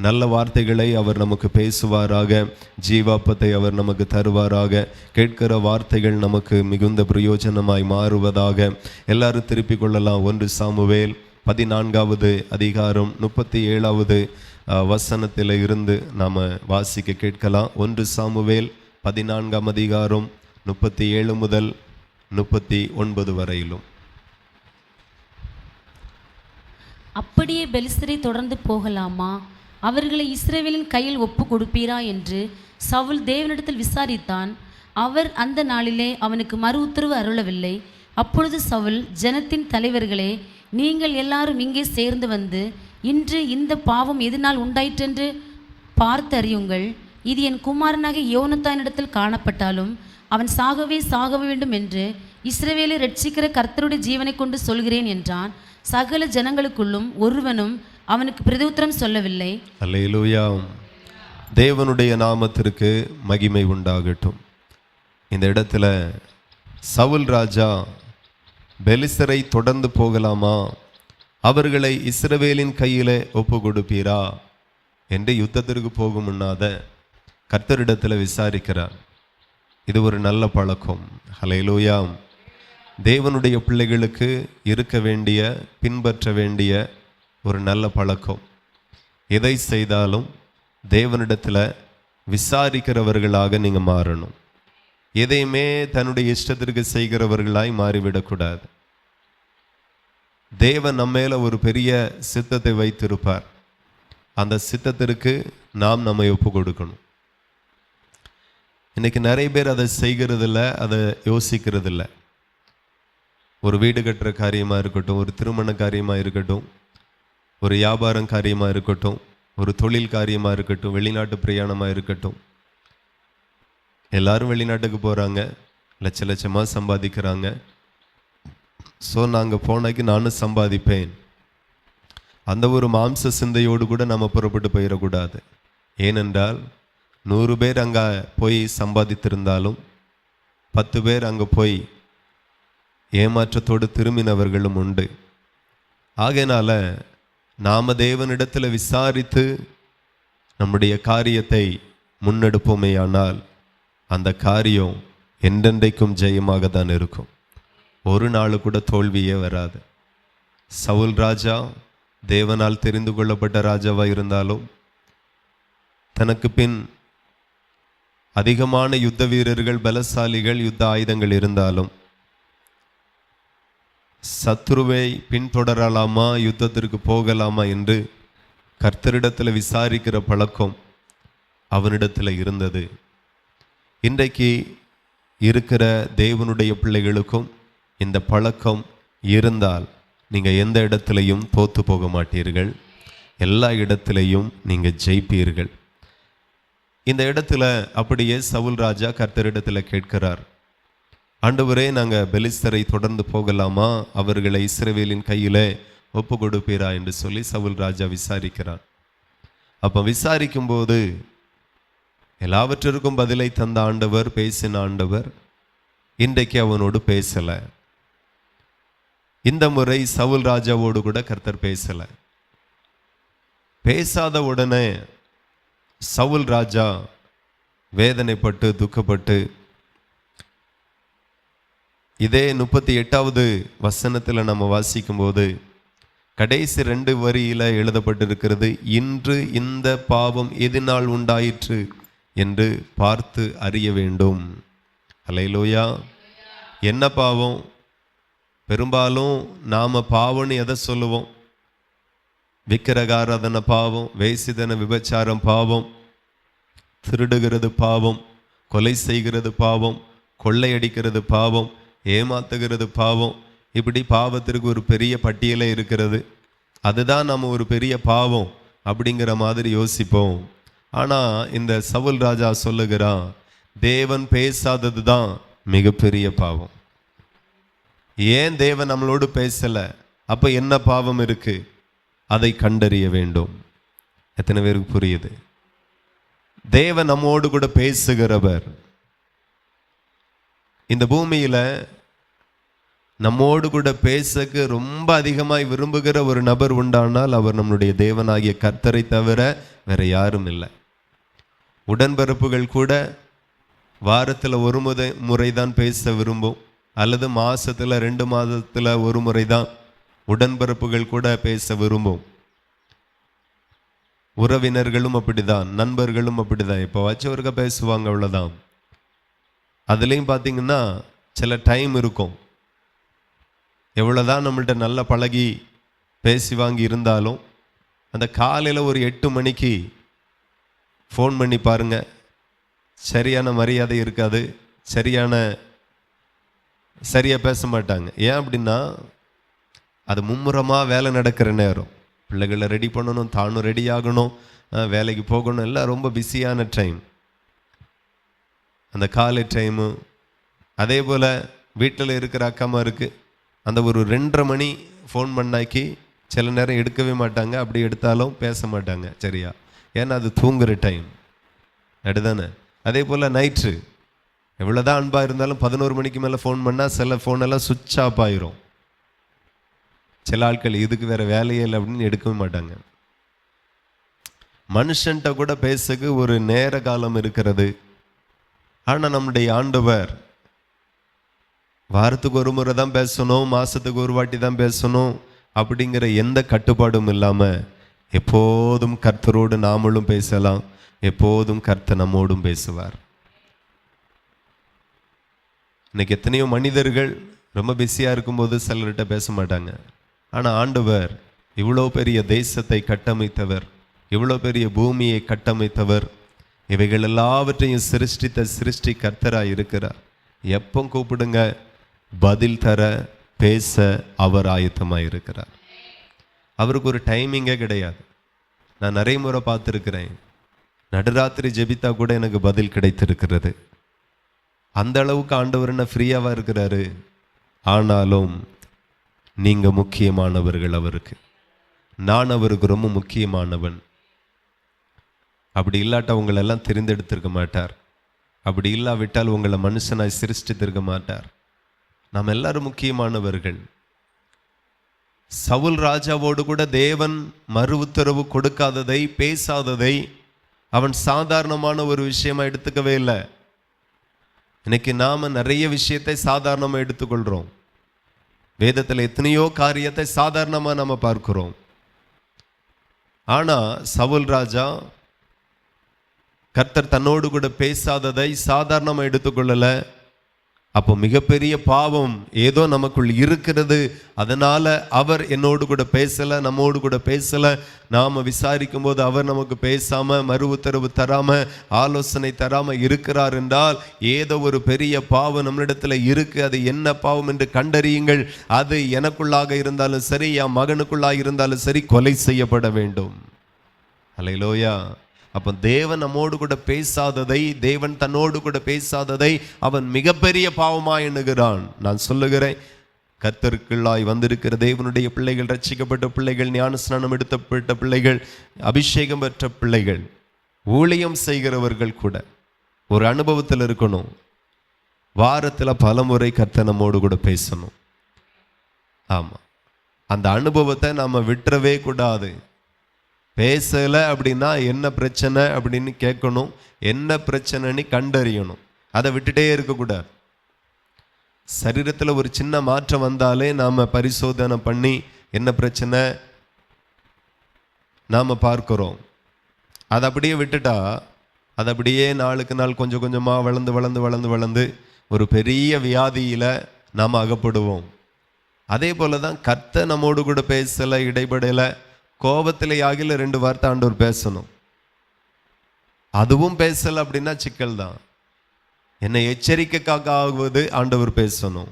நல்ல வார்த்தைகளை அவர் நமக்கு பேசுவாராக. ஜீவாப்பத்தை அவர் நமக்கு தருவாராக. கேட்கிற வார்த்தைகள் நமக்கு மிகுந்த பிரயோஜனமாய் மாறுவதாக. எல்லாரும் திருப்பிக் கொள்ளலாம். 1 சாமுவேல் 14வது அதிகாரம் 37வது வசனத்தில் இருந்து நாம் வாசிக்க கேட்கலாம். 1 சாமுவேல் 14ஆம் அதிகாரம் 37 முதல் 39 வரையிலும். அப்படியே பெலிஸ்தரை தொடர்ந்து போகலாமா? அவர்களை இஸ்ரவேலின் கையில் ஒப்பு கொடுப்பீரா என்று சவுல் தேவனிடத்தில் விசாரித்தான். அவர் அந்த நாளிலே அவனுக்கு மறு உத்தரவு அருளவில்லை. அப்பொழுது சவுல், ஜனத்தின் தலைவர்களே, நீங்கள் எல்லாரும் இங்கே சேர்ந்து வந்து இன்று இந்த பாவம் எதனால் உண்டாயிற்றென்று பார்த்து அறியுங்கள். இது என் குமாரனாக யோனத்தானிடத்தில் காணப்பட்டாலும் அவன் சாகவே வேண்டும் என்று இஸ்ரவேலை ரட்சிக்கிற கர்த்தருடைய ஜீவனை கொண்டு சொல்கிறேன் என்றான். சகல ஜனங்களுக்குள்ளும் ஒருவனும் அவனுக்கு பிரதியுத்தரம் சொல்லவில்லை. அல்லேலூயா. தேவனுடைய நாமத்திற்கு மகிமை உண்டாகட்டும். இந்த இடத்துல சவுல் ராஜா பெலிஸ்தரை தொடர்ந்து போகலாமா, அவர்களை இஸ்ரவேலின் கையிலே ஒப்பு கொடுப்பீரா என்று யுத்தத்திற்கு போக முன்னாத கர்த்தரிடத்தில் விசாரிக்கிறார். இது ஒரு நல்ல பழக்கம். அல்லேலூயா. தேவனுடைய பிள்ளைகளுக்கு இருக்க வேண்டிய, பின்பற்ற வேண்டிய ஒரு நல்ல பழக்கம். எதை செய்தாலும் தேவனிடத்தில் விசாரிக்கிறவர்களாக நீங்கள் மாறணும். எதையுமே தன்னுடைய இஷ்டத்திற்கு செய்கிறவர்களாய் மாறிவிடக்கூடாது. தேவன் நம்ம மேல ஒரு பெரிய சித்தத்தை வைத்திருப்பார். அந்த சித்தத்திற்கு நாம் நம்மை ஒப்பு கொடுக்கணும். இன்னைக்கு நிறைய பேர் அதை செய்கிறதில்ல, அதை யோசிக்கிறதில்ல. ஒரு வீடு கட்டுற காரியமாக இருக்கட்டும், ஒரு திருமண காரியமாக இருக்கட்டும், ஒரு வியாபாரம் காரியமாக இருக்கட்டும், ஒரு தொழில் காரியமாக இருக்கட்டும், வெளிநாட்டு பிரயாணமாக இருக்கட்டும், எல்லாரும் வெளிநாட்டுக்கு போகிறாங்க, லட்சமாக சம்பாதிக்கிறாங்க. ஸோ நாங்கள் போனாக்கி நானும் சம்பாதிப்பேன், அந்த ஒரு மாம்ச சிந்தையோடு கூட நம்ம புறப்பட்டு போயிடக்கூடாது. ஏனென்றால் 100 பேர் அங்கே போய் சம்பாதித்திருந்தாலும் 10 பேர் அங்கே போய் ஏமாற்றத்தோடு திரும்பினவர்களும் உண்டு. ஆகையினால நாம் தேவனிடத்தில் விசாரித்து நம்முடைய காரியத்தை முன்னெடுப்போமேயானால் அந்த காரியம் என்றென்றைக்கும் ஜெயமாக தான் இருக்கும். ஒரு நாள் கூட தோல்வியே வராது. சவுல் ராஜா தேவனால் தெரிந்து கொள்ளப்பட்ட ராஜாவாக இருந்தாலும், தனக்கு பின் அதிகமான யுத்த வீரர்கள், பலசாலிகள், யுத்த ஆயுதங்கள் இருந்தாலும் சத்ருவை பின்தொடரலாமா, யுத்தத்திற்கு போகலாமா என்று கர்த்தரிடத்தில் விசாரிக்கிற பழக்கம் அவனிடத்தில் இருந்தது. இன்றைக்கு இருக்கிற தேவனுடைய பிள்ளைகளுக்கும் இந்த பழக்கம் இருந்தால் நீங்கள் எந்த இடத்துலையும் தோற்று போக மாட்டீர்கள். எல்லா இடத்திலையும் நீங்கள் ஜெயிப்பீர்கள். இந்த இடத்துல அப்படியே சவுல் ராஜா கர்த்தரிடத்தில் கேட்கிறார், ஆண்டவரே, நாங்கள் பெலிஸ்தரை தொடர்ந்து போகலாமா, அவர்களை இஸ்ரவேலின் கையிலே ஒப்பு கொடுப்பீரா என்று சொல்லி சவுல் ராஜா விசாரிக்கிறார். அப்போ விசாரிக்கும்போது எல்லாவற்றிற்கும் பதிலை தந்த ஆண்டவர், பேசின ஆண்டவர் இன்றைக்கு அவனோடு பேசலை. இந்த முறை சவுல் ராஜாவோடு கூட கர்த்தர் பேசலை. பேசாத உடனே சவுல் ராஜா வேதனைப்பட்டு துக்கப்பட்டு, இதே 38வது வசனத்தில் நம்ம வாசிக்கும்போது கடைசி 2 வரியில எழுதப்பட்டிருக்கிறது, இன்று இந்த பாவம் எதனால் உண்டாயிற்று என்று பார்த்து அறிய வேண்டும். அல்லேலூயா. என்ன பாவம்? பெரும்பாலும் நாம் பாவம்னு எதை சொல்லுவோம்? விக்கிரகாராதன பாவம், வேசிதன விபச்சாரம் பாவம், திருடுகிறது பாவம், கொலை செய்கிறது பாவம், கொள்ளையடிக்கிறது பாவம், ஏமாத்துகிறது பாவம். இப்படி பாவத்திற்கு ஒரு பெரிய பட்டியலே இருக்கிறது. அதுதான் நம்ம ஒரு பெரிய பாவம் அப்படிங்கிற மாதிரி யோசிப்போம். ஆனால் இந்த சவுல் ராஜா சொல்லுகிறான், தேவன் பேசாதது தான் மிகப்பெரிய பாவம். ஏன் தேவன் நம்மளோடு பேசலை? அப்போ என்ன பாவம் இருக்கு? அதை கண்டறிய வேண்டும். எத்தனை பேருக்கு புரியுது? தேவன் நம்மோடு கூட பேசுகிறவர். இந்த பூமியில நம்மோடு கூட பேசக்கு ரொம்ப அதிகமாய் விரும்புகிற ஒரு நபர் உண்டானால் அவர் நம்முடைய தேவனாகிய கர்த்தரை தவிர வேற யாரும் இல்லை. உடன்பிறப்புகள் கூட வாரத்தில் ஒரு முறை தான் பேச விரும்பும், அல்லது மாசத்துல 2 மாதத்துல ஒரு முறை தான் உடன்பிறப்புகள் கூட பேச விரும்பும். உறவினர்களும் அப்படிதான், நண்பர்களும் அப்படிதான், இப்போ வச்சவருக்க பேசுவாங்க, அவ்வளோதான். அதுலேயும் பார்த்தீங்கன்னா சில டைம் இருக்கும். எவ்வளோதான் நம்மள்ட்ட நல்லா பழகி பேசி வாங்கி இருந்தாலும் அந்த காலையில் ஒரு 8 மணிக்கு ஃபோன் பண்ணி பாருங்க, சரியான மரியாதை இருக்காது, சரியாக பேச மாட்டாங்க. ஏன் அப்படின்னா அது மும்முரமாக வேலை நடக்கிற நேரம், பிள்ளைகளை ரெடி பண்ணணும், தானும் ரெடி ஆகணும், வேலைக்கு போகணும், எல்லாம் ரொம்ப பிஸியான டைம் அந்த காலை டைமு. அதே போல் வீட்டில் இருக்கிற அக்காமாருக்கு அந்த ஒரு 2:30 மணி ஃபோன் பண்ணாக்கி சில நேரம் எடுக்கவே மாட்டாங்க, அப்படி எடுத்தாலும் பேச மாட்டாங்க சரியா, ஏன்னா அது தூங்குற டைம், அப்படிதானே? அதே போல் நைட்டு எவ்வளோதான் அன்பாக இருந்தாலும் 11 மணிக்கு மேலே ஃபோன் பண்ணால் சில ஃபோனெல்லாம் சுவிட்ச் ஆஃப் ஆயிரும். சில ஆட்கள் இதுக்கு வேறு வேலையே இல்லை அப்படின்னு எடுக்கவே மாட்டாங்க. மனுஷன்ட்ட கூட பேசுக்கு ஒரு நேர காலம் இருக்கிறது. ஆனால் நம்முடைய ஆண்டவர் வாரத்துக்கு ஒரு முறை தான் பேசணும், மாதத்துக்கு ஒரு வாட்டி தான் பேசணும் அப்படிங்கிற எந்த கட்டுப்பாடும் இல்லாமல் எப்போதும் கர்த்தரோடு நாமளும் பேசலாம், எப்போதும் கர்த்தர் நம்மோடும் பேசுவார். இன்னைக்கு எத்தனையோ மனிதர்கள் ரொம்ப பிஸியாக இருக்கும்போது சிலர்கிட்ட பேச மாட்டாங்க. ஆனால் ஆண்டவர் இவ்வளோ பெரிய தேசத்தை கட்டமைத்தவர், இவ்வளோ பெரிய பூமியை கட்டமைத்தவர், இவைகள் எல்லாவற்றையும் சிருஷ்டி கர்த்தராக இருக்கிறார். எப்போ கூப்பிடுங்க, பதில் தர பேச அவர் ஆயத்தமாக இருக்கிறார். அவருக்கு ஒரு டைமிங்கே கிடையாது. நான் நிறைய முறை பார்த்துருக்கிறேன், நடுராத்திரி ஜெபித்தா கூட எனக்கு பதில் கிடைத்திருக்கிறது. அந்த அளவுக்கு ஆண்டவர் என்ன ஃப்ரீயாவா இருக்கிறாரு. ஆனாலும் நீங்கள் முக்கியமானவர்கள் அவருக்கு, நான் அவருக்கு ரொம்ப முக்கியமானவன். அப்படி இல்லாட்ட உங்களை எல்லாம் தெரிந்தெடுத்திருக்க மாட்டார், அப்படி இல்லாவிட்டால் உங்களை மனுஷனாய் சிருஷ்டித்திருக்க மாட்டார். நாம் எல்லாரும் முக்கியமானவர்கள். சவுல் ராஜாவோடு கூட தேவன் மறு உத்தரவு கொடுக்காததை, பேசாததை அவன் சாதாரணமான ஒரு விஷயமா எடுத்துக்கவே இல்லை. இன்னைக்கு நாம நிறைய விஷயத்தை சாதாரணமாக எடுத்துக்கொள்கிறோம். வேதத்தில் எத்தனையோ காரியத்தை சாதாரணமாக நம்ம பார்க்கிறோம். ஆனா சவுல் ராஜா கர்த்தர் தன்னோடு கூட பேசாததை சாதாரணமாக எடுத்துக்கொள்ளல. அப்போ மிகப்பெரிய பாவம் ஏதோ நமக்குள் இருக்கிறது, அதனால அவர் என்னோடு கூட பேசல, நம்மோடு கூட பேசல. நாம விசாரிக்கும் போது அவர் நமக்கு பேசாம, மறு உத்தரவு தராம, ஆலோசனை தராம இருக்கிறார் என்றால் ஏதோ ஒரு பெரிய பாவம் நம்மளிடத்துல இருக்கு. அது என்ன பாவம் என்று கண்டறியுங்கள். அது எனக்குள்ளாக இருந்தாலும் சரி, என் மகனுக்குள்ளாக இருந்தாலும் சரி, கொலை செய்யப்பட வேண்டும். அல்லேலூயா. அப்போ தேவன் நம்மோடு கூட பேசாததை, தேவன் தன்னோடு கூட பேசாததை அவன் மிகப்பெரிய பாவமாய் எண்ணுகிறான். நான் சொல்லுகிறேன், கர்த்தருக்குள்ளாய் வந்திருக்கிற தேவனுடைய பிள்ளைகள், ரட்சிக்கப்பட்ட பிள்ளைகள், ஞானஸ்நானம் எடுத்தப்பட்ட பிள்ளைகள், அபிஷேகம் பெற்ற பிள்ளைகள், ஊழியம் செய்கிறவர்கள் கூட ஒரு அனுபவத்தில் இருக்கணும். வாரத்தில் பல முறை கர்த்தர் நம்மோடு கூட பேசணும். ஆமாம், அந்த அனுபவத்தை நாம் விட்டுறவே கூடாது. பேசலை அப்படின்னா என்ன பிரச்சனை அப்படின்னு கேட்கணும், என்ன பிரச்சனைன்னு கண்டறியணும், அதை விட்டுட்டே இருக்கக்கூடாது. சரீரத்தில் ஒரு சின்ன மாற்றம் வந்தாலே நாம் பரிசோதனை பண்ணி என்ன பிரச்சனை நாம் பார்க்கிறோம். அதை அப்படியே விட்டுட்டா அது அப்படியே நாளுக்கு நாள் கொஞ்சம் கொஞ்சமாக வளர்ந்து வளர்ந்து வளர்ந்து வளர்ந்து ஒரு பெரிய வியாதியில் நாம் அகப்படுவோம். அதே போல தான் கர்த்தர் நம்மோடு கூட பேசலை, இடைபடலை, கோபத்தில் ஆகில 2 வார்த்தை ஆண்டவர் பேசணும், அதுவும் பேசலை அப்படின்னா சிக்கல் தான். என்னை எச்சரிக்கைக்காக ஆகுவது ஆண்டவர் பேசணும்.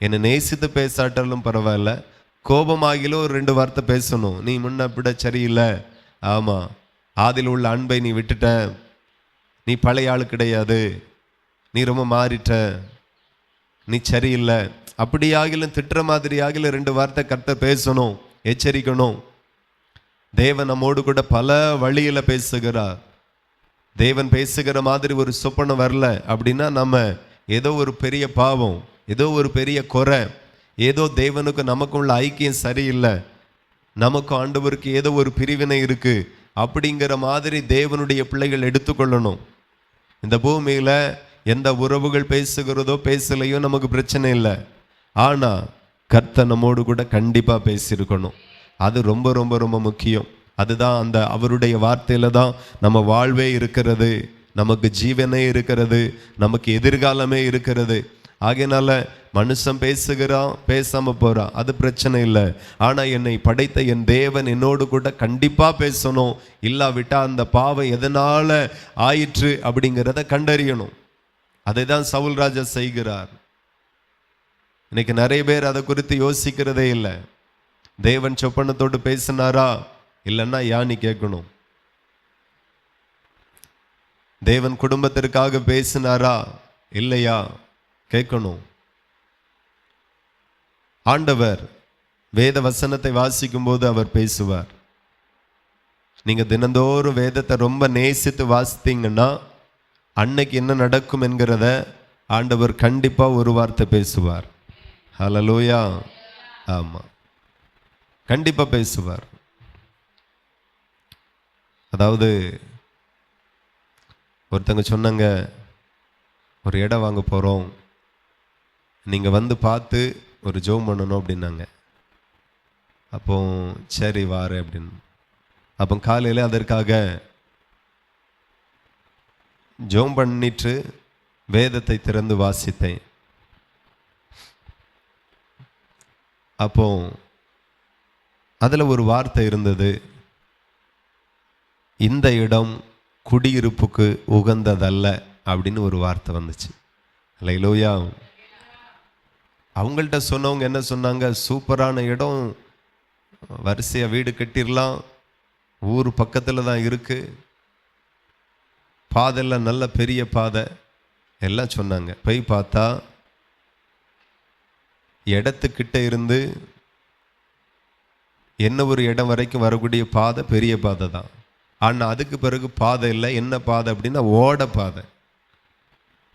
என்னை நேசித்து பேசாட்டாலும் பரவாயில்ல, கோபமாகிலும் ஒரு 2 வார்த்தை பேசணும். நீ முன்ன விட சரியில்லை, ஆமாம், ஆதில் உள்ள அன்பை நீ விட்டுட்ட, நீ பழைய ஆள் கிடையாது, நீ ரொம்ப மாறிட்ட, நீ சரியில்லை, அப்படி ஆகிலும் திட்டுற மாதிரி ஆகிலும் 2 வார்த்தை கர்த்தர் பேசணும், எச்சரிக்கணும். தேவன் நம்மோடு கூட பல வழியில பேசுகிறார். தேவன் பேசுகிற மாதிரி ஒரு சொப்பனம் வரல அப்படின்னா நம்ம ஏதோ ஒரு பெரிய பாவம், ஏதோ ஒரு பெரிய குறை, ஏதோ தேவனுக்கு நமக்கும் உள்ள ஐக்கியம் சரியில்லை, நமக்கும் ஆண்டவருக்கு ஏதோ ஒரு பிரிவினை இருக்கு அப்படிங்கிற மாதிரி தேவனுடைய பிள்ளைகள் எடுத்துக்கொள்ளணும். இந்த பூமியில எந்த உறவுகள் பேசுகிறதோ பேசலையோ நமக்கு பிரச்சனை இல்லை. ஆனா கர்த்தர் நம்மோடு கூட கண்டிப்பா பேசியிருக்கணும். அது ரொம்ப ரொம்ப ரொம்ப முக்கியம். அதுதான் அந்த அவருடைய வார்த்தையில தான் நம்ம வாழ்வே இருக்கிறது, நமக்கு ஜீவனே இருக்கிறது, நமக்கு எதிர்காலமே இருக்கிறது. ஆகையினால மனுஷன் பேசுகிறான், பேசாம போறான், அது பிரச்சனை இல்லை. ஆனா என்னை படைத்த என் தேவன் என்னோடு கூட கண்டிப்பா பேசணும். இல்லாவிட்டா அந்த பாவம் எதனால ஆயிற்று அப்படிங்கிறத கண்டறியணும். அதை தான் சவுல் ராஜா செய்கிறார். இன்னைக்கு நிறைய பேர் அதை குறித்து யோசிக்கிறதே இல்லை. தேவன் சொப்பனத்தோடு பேசினாரா இல்லைன்னா யானி கேட்கணும். தேவன் குடும்பத்திற்காக பேசினாரா இல்லையா கேட்கணும். ஆண்டவர் வேத வசனத்தை வாசிக்கும் போது அவர் பேசுவார். நீங்க தினந்தோறும் வேதத்தை ரொம்ப நேசித்து வாசித்தீங்கன்னா அன்னைக்கு என்ன நடக்கும் என்கிறத ஆண்டவர் கண்டிப்பா ஒரு வார்த்தை பேசுவார். ஹல்லேலூயா. ஆமா, கண்டிப்பா பேசுவார். அதாவது ஒருத்தங்க சொன்னாங்க, ஒரு இடம் வாங்க போகிறோம், நீங்கள் வந்து பார்த்து ஒரு ஜெபம் பண்ணணும் அப்படின்னாங்க. அப்போ சரி வாரு அப்படின்னு. அப்போ காலையில் அதற்காக ஜெபம் பண்ணிட்டு வேதத்தை திறந்து வாசித்தேன். அப்போ அதில் ஒரு வார்த்தை இருந்தது, இந்த இடம் குடியிருப்புக்கு உகந்ததல்ல அப்படின்னு ஒரு வார்த்தை வந்துச்சு. அல்லேலூயா. அவங்கள்ட்ட சொன்னவங்க என்ன சொன்னாங்க, சூப்பரான இடம், வரிசையாக வீடு கட்டிடலாம், ஊர் பக்கத்தில் தான் இருக்கு, பாதெல்லாம் நல்ல பெரிய பாதை எல்லாம் சொன்னாங்க. போய் பார்த்தா இடத்துக்கிட்ட இருந்து என்ன ஒரு இடம் வரைக்கும் வரக்கூடிய பாதை பெரிய பாதை தான். ஆனால் அதுக்கு பிறகு பாதை இல்லை. என்ன பாதை அப்படின்னா ஓடை பாதை.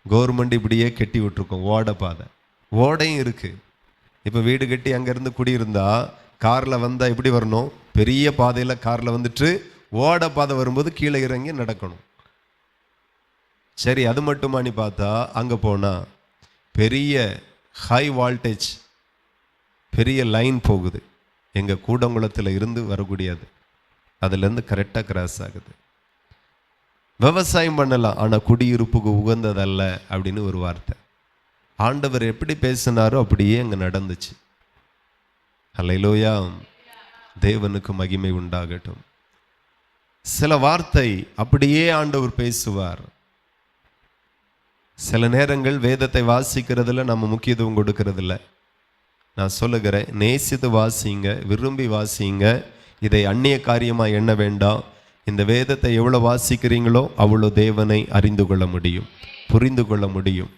கவர்மெண்ட் இப்படியே கட்டி விட்டுருக்கோம் ஓடை பாதை. ஓடையும் இருக்குது. இப்போ வீடு கட்டி அங்கேருந்து குடியிருந்தா காரில் வந்தால் எப்படி வரணும், பெரிய பாதையில் காரில் வந்துட்டு ஓடை பாதை வரும்போது கீழே இறங்கி நடக்கணும். சரி, அது மட்டுமானு பார்த்தா அங்கே போனால் பெரிய ஹை வால்டேஜ் பெரிய லைன் போகுது. எங்கள் கூடங்குளத்தில் இருந்து வரக்கூடியது, அதுலேருந்து கரெக்டாக கிராஸ் ஆகுது. விவசாயம் பண்ணலாம், ஆனால் குடியிருப்புக்கு உகந்ததல்ல அப்படின்னு ஒரு வார்த்தை. ஆண்டவர் எப்படி பேசினாரோ அப்படியே அங்கே நடந்துச்சு. அல்லேலூயா. தேவனுக்கு மகிமை உண்டாகட்டும். சில வார்த்தை அப்படியே ஆண்டவர் பேசுவார். சில நேரங்கள் வேதத்தை வாசிக்கிறதுல நம்ம முக்கியத்துவம் கொடுக்கறதில்ல. நான் சொல்லுகிறேன், நேசித்து வாசிங்க, விரும்பி வாசிங்க. இதை அந்நிய காரியமாக எண்ண வேண்டாம். இந்த வேதத்தை எவ்வளோ வாசிக்கிறீங்களோ அவ்வளோ தேவனை அறிந்து கொள்ள முடியும், புரிந்து கொள்ள முடியும்.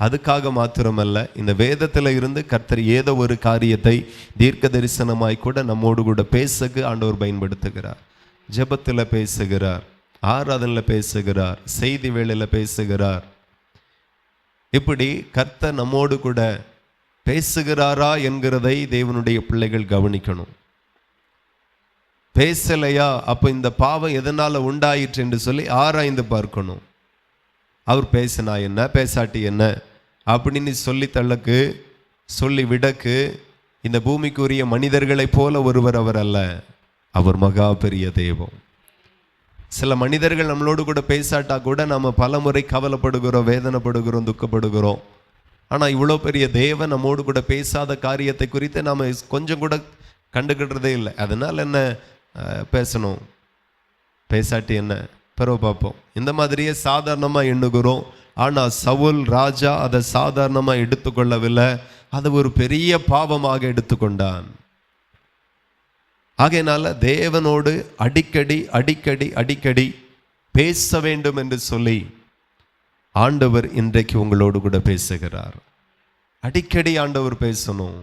அதுக்காக மாத்திரமல்ல, இந்த வேதத்தில் இருந்து கர்த்தர் ஏதோ ஒரு காரியத்தை தீர்க்க தரிசனமாய் கூட நம்மோடு கூட பேசக்கு ஆண்டவர் பயன்படுத்துகிறார். ஜெபத்தில் பேசுகிறார், ஆராதனையில் பேசுகிறார், செய்தி வேளையில் பேசுகிறார். இப்படி கர்த்தர் நம்மோடு கூட பேசுகிறாரா என்கிறதை தேவனுடைய பிள்ளைகள் கவனிக்கணும். பேசலையா, அப்போ இந்த பாவம் எதனால உண்டாயிற்று என்று சொல்லி ஆராய்ந்து பார்க்கணும். அவர் பேசினா என்ன, பேசாட்டி என்ன அப்படின்னு சொல்லி தள்ளக்கு சொல்லி விடக்கு இந்த பூமிக்குரிய மனிதர்களைப் போல ஒருவர் அவர் அல்ல. அவர் மகா பெரிய தெய்வம். சில மனிதர்கள் நம்மளோடு கூட பேசாட்டா கூட நம்ம பல முறை கவலைப்படுகிறோம், வேதனைப்படுகிறோம், துக்கப்படுகிறோம். ஆனால் இவ்வளோ பெரிய தேவன் நம்மோடு கூட பேசாத காரியத்தை குறித்து நாம் கொஞ்சம் கூட கண்டுக்கிட்டதே இல்லை. அதனால் என்ன பேசணும், பேசாட்டி என்ன, பிறகு பார்ப்போம், இந்த மாதிரியே சாதாரணமாக எண்ணுகிறோம். ஆனால் சவுல் ராஜா அதை சாதாரணமாக எடுத்துக்கொள்ளவில்லை, அதை ஒரு பெரிய பாவமாக எடுத்துக்கொண்டான். ஆகையினால தேவனோடு அடிக்கடி அடிக்கடி அடிக்கடி பேச வேண்டும் என்று சொல்லி ஆண்டவர் இன்றைக்கு உங்களோடு கூட பேசுகிறார். அடிக்கடி ஆண்டவர் பேசணும்.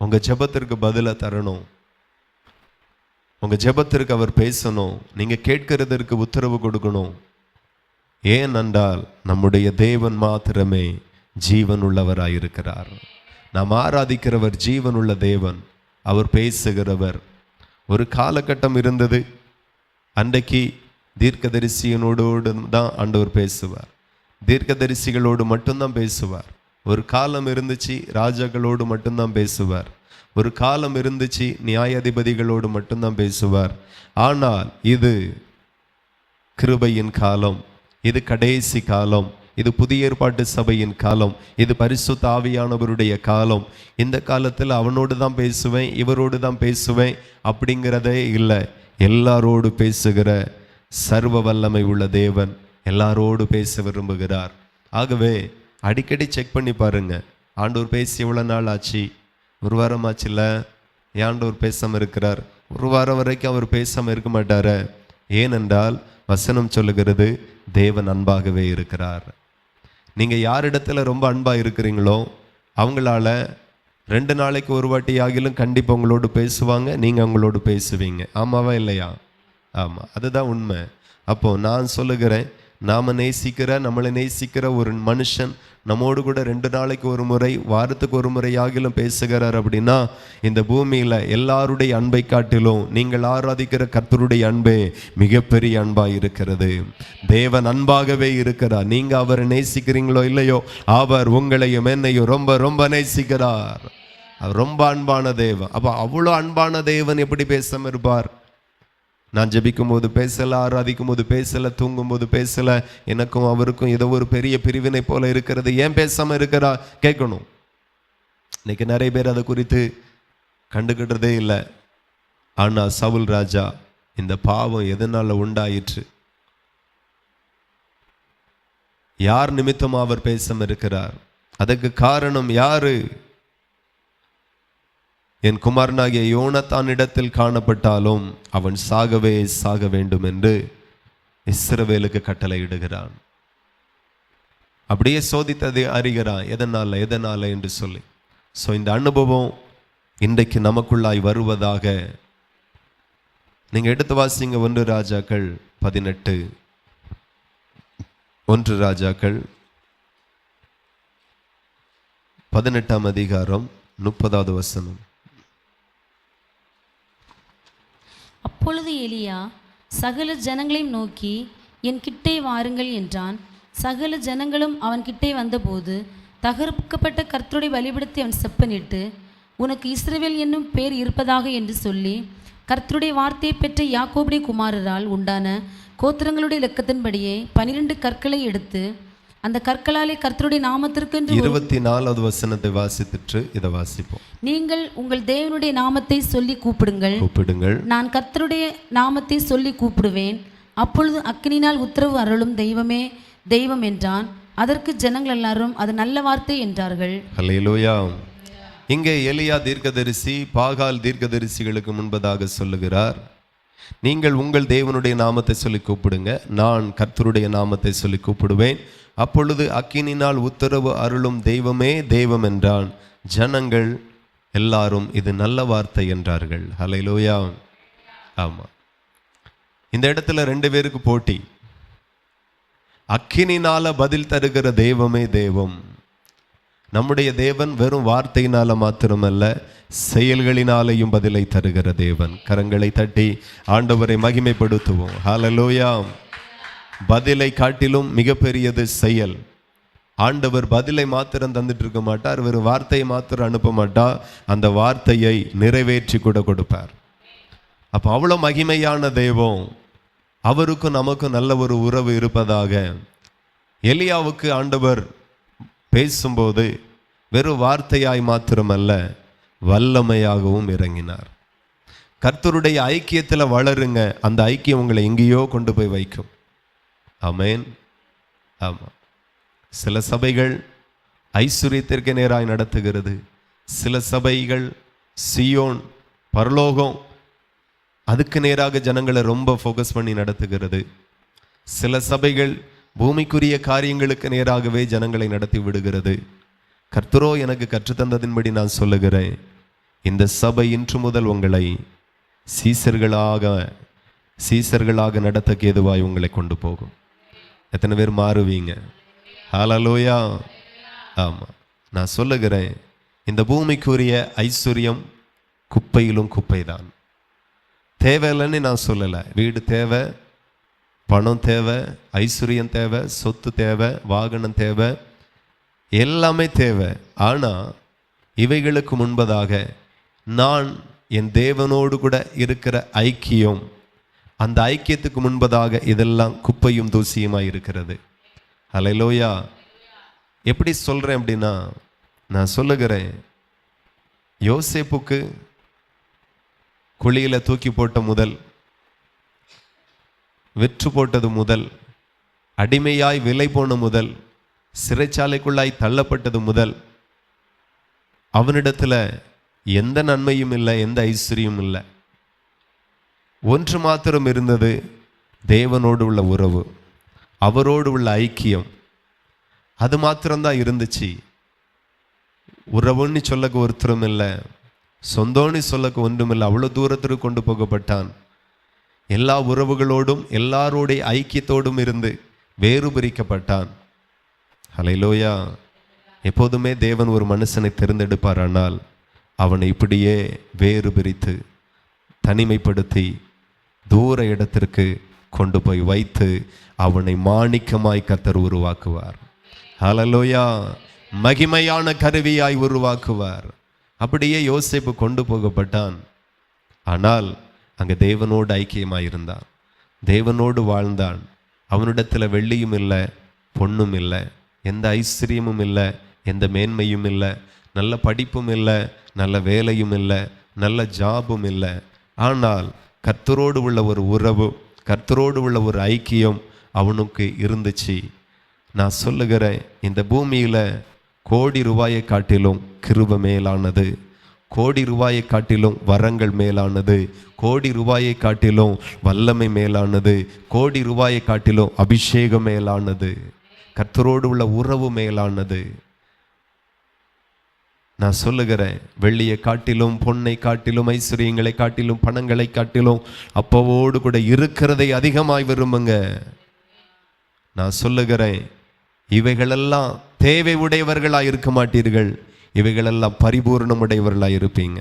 உங்க ஜெபத்திற்கு பதிலை தரணும். உங்க ஜெபத்திற்கு அவர் பேசணும். நீங்க கேட்கிறதற்கு உத்தரவு கொடுக்கணும். ஏனென்றால் நம்முடைய தேவன் மாத்திரமே ஜீவன் உள்ளவராயிருக்கிறார். நாம் ஆராதிக்கிறவர் ஜீவன் உள்ள தேவன். அவர் பேசுகிறவர். ஒரு காலகட்டம் இருந்தது, அன்றைக்கு தீர்க்கதரிசியனோடு தான் ஆண்டவர் பேசுவார். தீர்க்கதரிசிகளோடு மட்டும்தான் பேசுவார். ஒரு காலம் இருந்துச்சு ராஜாக்களோடு மட்டும்தான் பேசுவார். ஒரு காலம் இருந்துச்சு நியாயாதிபதிகளோடு மட்டும்தான் பேசுவார். ஆனால் இது கிருபையின் காலம், இது கடைசி காலம், இது புதிய ஏற்பாட்டு சபையின் காலம், இது பரிசுத்த ஆவியானவருடைய காலம். இந்த காலத்தில் அவனோடு தான் பேசுவேன், இவரோடு தான் பேசுவேன் அப்படிங்கிறதே இல்லை. எல்லாரோடு பேசுகிற சர்வ வல்லமை உள்ள தேவன் எல்லாரோடு பேச விரும்புகிறார். ஆகவே அடிக்கடி செக் பண்ணி பாருங்க, ஆண்டவர் பேசி எவ்வளோ நாள் ஆச்சு? ஒரு வாரம் ஆச்சுல்ல, ஆண்டவர் பேசாமல் இருக்கிறார். ஒரு வாரம் வரைக்கும் அவர் பேசாமல் இருக்க மாட்டார். ஏனென்றால் வசனம் சொல்லுகிறது தேவன் அன்பாகவே இருக்கிறார். நீங்கள் யாரிடத்துல ரொம்ப அன்பாக இருக்கிறீங்களோ அவங்களால 2 நாளைக்கு ஒரு வாட்டி ஆகிலும் கண்டிப்பாக உங்களோடு பேசுவாங்க, நீங்கள் அவங்களோடு பேசுவீங்க. ஆமாவா இல்லையா? ஆமாம், அதுதான் உண்மை. அப்போது நான் சொல்லுகிறேன், நம்மளை நேசிக்கிற ஒரு மனுஷன் நம்மோடு கூட 2 நாளைக்கு ஒரு முறை, வாரத்துக்கு ஒரு முறை ஆகிலும் பேசுகிறார் அப்படின்னா, இந்த பூமியில் எல்லாருடைய அன்பை காட்டிலும் நீங்கள் ஆராதிக்கிற கர்த்தருடைய அன்பே மிகப்பெரிய அன்பாக இருக்கிறது. தேவன் அன்பாகவே இருக்கிறார். நீங்கள் அவரை நேசிக்கிறீங்களோ இல்லையோ, அவர் உங்களையும் என்னையும் ரொம்ப ரொம்ப நேசிக்கிறார். அவர் ரொம்ப அன்பான தேவன். அப்போ அவ்வளோ அன்பான தேவன் எப்படி பேசாமல் இருப்பார்? நான் ஜெபிக்கும் போது பேசலை, ஆராதிக்கும் போது பேசலை, தூங்கும் போது பேசலை, எனக்கும் அவருக்கும் ஏதோ ஒரு பெரிய பிரிவினை போல இருக்கிறது, ஏன் பேசாமல் இருக்கிறா கேட்கணும். இன்னைக்கு நிறைய பேர் அதை குறித்து கண்டுக்கிட்டதே இல்லை. ஆனால் சவுல் ராஜா, இந்த பாவம் எதனால உண்டாயிற்று? யார் நிமித்தம் அவர் பேசாமல் இருக்கிறார்? அதுக்கு காரணம் யாரு? என் குமாரனாகிய யோனத்தானிடத்தில் காணப்பட்டாலும் அவன் சாகவே சாக வேண்டும் என்று இஸ்ரவேலுக்கு கட்டளையிடுகிறான். அப்படியே சோதித்ததை அறிகிறான், எதனால என்று சொல்லி. ஸோ இந்த அனுபவம் இன்றைக்கு நமக்குள்ளாய் வருவதாக. நீங்கள் எடுத்து வாசிங்க 1 ராஜாக்கள் 18, 1 ராஜாக்கள் 18ஆம் அதிகாரம் 30வது வசனம். அப்பொழுது எலியா சகல ஜனங்களையும் நோக்கி, என் கிட்டே வாருங்கள் என்றான். சகல ஜனங்களும் அவன் கிட்டே வந்தபோது தகர்க்கப்பட்ட கர்த்தருடைய பலிபீடத்தை அவன் செப்பனிட்டு, உனக்கு இஸ்ரவேல் என்னும் பேர் இருப்பதாக என்று சொல்லி, கர்த்தருடைய வார்த்தையை பெற்ற யாக்கோபுடைய குமாரரால் உண்டான கோத்திரங்களுடைய இலக்கத்தின்படியே 12 கற்களை எடுத்து, அந்த கற்களாலே கர்த்தருடைய நாமத்திற்கு 24வது வசனத்தை வாசித்துட்டு இதை வாசிப்போம். நீங்கள் உங்கள் தேவனுடைய நாமத்தை சொல்லி கூப்பிடுங்கள், நான் கர்த்தருடைய நாமத்தை சொல்லி கூப்பிடுவேன், அப்பொழுது அக்கினினால் உத்தரவு அருளும் தெய்வமே தெய்வம் என்றான். அதற்கு ஜனங்கள் எல்லாரும் அது நல்ல வார்த்தை என்றார்கள். ஹல்லேலூயா. இங்கே எலியா தீர்க்கதரிசி பாகால் தீர்க்கதரிசிகளுக்கு முன்பதாக சொல்லுகிறார், நீங்கள் உங்கள் தேவனுடைய நாமத்தை சொல்லி கூப்பிடுங்க, நான் கர்த்தருடைய நாமத்தை சொல்லி கூப்பிடுவேன், அப்பொழுது அக்கினினால் உத்தரவு அருளும் தெய்வமே தெய்வம் என்றான். ஜனங்கள் எல்லாரும் இது நல்ல வார்த்தை என்றார்கள். ஹல்லேலூயா. ஆமா, இந்த இடத்துல 2 பேருக்கு போட்டி. அக்கினினால பதில் தருகிற தெய்வமே தெய்வம். நம்முடைய தேவன் வெறும் வார்த்தையினால மாத்திரமல்ல, செயல்களினாலேயும் பதிலை தருகிற தேவன். கரங்களை தட்டி ஆண்டவரை மகிமைப்படுத்துவோம். ஹல்லேலூயா. பதிலை காட்டிலும் மிகப்பெரியது செயல். ஆண்டவர் பதிலை மாத்திரம் தந்துட்டு இருக்க மாட்டார், வெறும் வார்த்தையை மாத்திரம் அனுப்ப மாட்டார், அந்த வார்த்தையை நிறைவேற்றி கூட கொடுப்பார். அப்போ அவ்வளோ மகிமையான தெய்வம். அவருக்கும் நமக்கும் நல்ல ஒரு உறவு இருப்பதாக. எலியாவுக்கு ஆண்டவர் பேசும்போது வெறும் வார்த்தையாய் மாத்திரமல்ல, வல்லமையாகவும் இறங்கினார். கர்த்தருடைய ஐக்கியத்தில் வளருங்க, அந்த ஐக்கியம் உங்களை எங்கேயோ கொண்டு போய் வைக்கும். ஆமென். ஆமாம், சில சபைகள் ஐஸ்வர்யத்திற்கு நேராய் நடத்துகிறது, சில சபைகள் சியோன் பரலோகம் அதுக்கு நேராக ஜனங்களை ரொம்ப ஃபோக்கஸ் பண்ணி நடத்துகிறது. சில சபைகள் பூமிக்குரிய காரியங்களுக்கு நேராகவே ஜனங்களை நடத்தி விடுகிறது. கர்த்தரோ எனக்கு கற்றுத்தந்ததின்படி நான் சொல்லுகிறேன், இந்த சபை இன்று முதல் உங்களை சீசர்களாக நடத்தக்கு ஏதுவாய் உங்களை கொண்டு போகும். எத்தனை பேர் மாறுவீங்க? ஹல்லேலூயா. ஆமாம், நான் சொல்லுகிறேன், இந்த பூமிக்குரிய ஐஸ்வர்யம் குப்பையிலும் குப்பைதான். தேவையில்லைன்னு நான் சொல்லலை. வீடு தேவை, பணம் தேவை, ஐஸ்வர்யம் தேவை, சொத்து தேவை, வாகனம் தேவை, எல்லாமே தேவை. ஆனால் இவைகளுக்கு முன்பதாக நான் என் தேவனோடு கூட இருக்கிற ஐக்கியம், அந்த ஐக்கியத்துக்கு முன்பதாக இதெல்லாம் குப்பையும் தூசியுமாக இருக்கிறது. அல்லேலூயா. எப்படி சொல்கிறேன் அப்படின்னா, நான் சொல்லுகிறேன், யோசேப்புக்கு குழியில் தூக்கி போட்ட முதல், விற்று போட்டது முதல், அடிமையாய் விலை போன முதல், சிறைச்சாலைக்குள்ளாய் தள்ளப்பட்டது முதல், அவனிடத்தில் எந்த நன்மையும் இல்லை, எந்த ஐஸ்வர்யம் இல்லை. ஒன்று மாத்திரம் இருந்தது, தேவனோடு உள்ள உறவு, அவரோடு உள்ள ஐக்கியம். அது மாத்திரம்தான் இருந்துச்சு. உறவுன்னு சொல்லக்கு ஒருத்தரும் இல்லை, சொந்தோன்னு சொல்லக்கு ஒன்றுமில்லை. அவ்வளோ தூரத்திற்கு கொண்டு போகப்பட்டான். எல்லா உறவுகளோடும் எல்லாரோடைய ஐக்கியத்தோடும் இருந்து வேறு பிரிக்கப்பட்டான். ஹல்லேலூயா. எப்போதுமே தேவன் ஒரு மனுஷனை தேர்ந்தெடுப்பாரானால் அவனை இப்படியே வேறு பிரித்து தனிமைப்படுத்தி தூர இடத்திற்கு கொண்டு போய் வைத்து அவனை மாணிக்கமாய் கர்த்தர் உருவாக்குவார். ஹல்லேலூயா. மகிமையான கருவியாய் உருவாக்குவார். அப்படியே யோசேப்பு கொண்டு போகப்பட்டான். ஆனால் அங்கே தேவனோடு ஐக்கியமாயிருந்தான், தேவனோடு வாழ்ந்தான். அவனிடத்தில் வெள்ளியும் இல்லை, பொண்ணும் இல்லை, எந்த ஐஸ்வர்யமும் இல்லை, எந்த மேன்மையும் இல்லை, நல்ல படிப்பும் இல்லை, நல்ல வேலையும் இல்லை, நல்ல ஜாபும் இல்லை. ஆனால் கர்த்தரோடு உள்ள ஒரு உறவு, கர்த்தரோடு உள்ள ஒரு ஐக்கியம் அவனுக்கு இருந்துச்சு. நான் சொல்லுகிறேன், இந்த பூமியில் கோடி ரூபாயை காட்டிலும் கிருபை மேலானது, கோடி ரூபாயை காட்டிலும் வரங்கள் மேலானது, கோடி ரூபாயை காட்டிலும் வல்லமை மேலானது, கோடி ரூபாயை காட்டிலும் அபிஷேகம் மேலானது, கர்த்தரோடு உள்ள உறவு மேலானது. நான் சொல்லுகிறேன், வெள்ளியை காட்டிலும், பொன்னை காட்டிலும், ஐஸ்வர்யங்களை காட்டிலும், பணங்களை காட்டிலும் அப்பவோடு கூட இருக்கிறதை அதிகமாய் விரும்புங்க. நான் சொல்லுகிறேன், இவைகளெல்லாம் தேவை உடையவர்களாக இருக்க மாட்டீர்கள், இவைகளெல்லாம் பரிபூர்ணம் உடையவர்களாக இருப்பீங்க.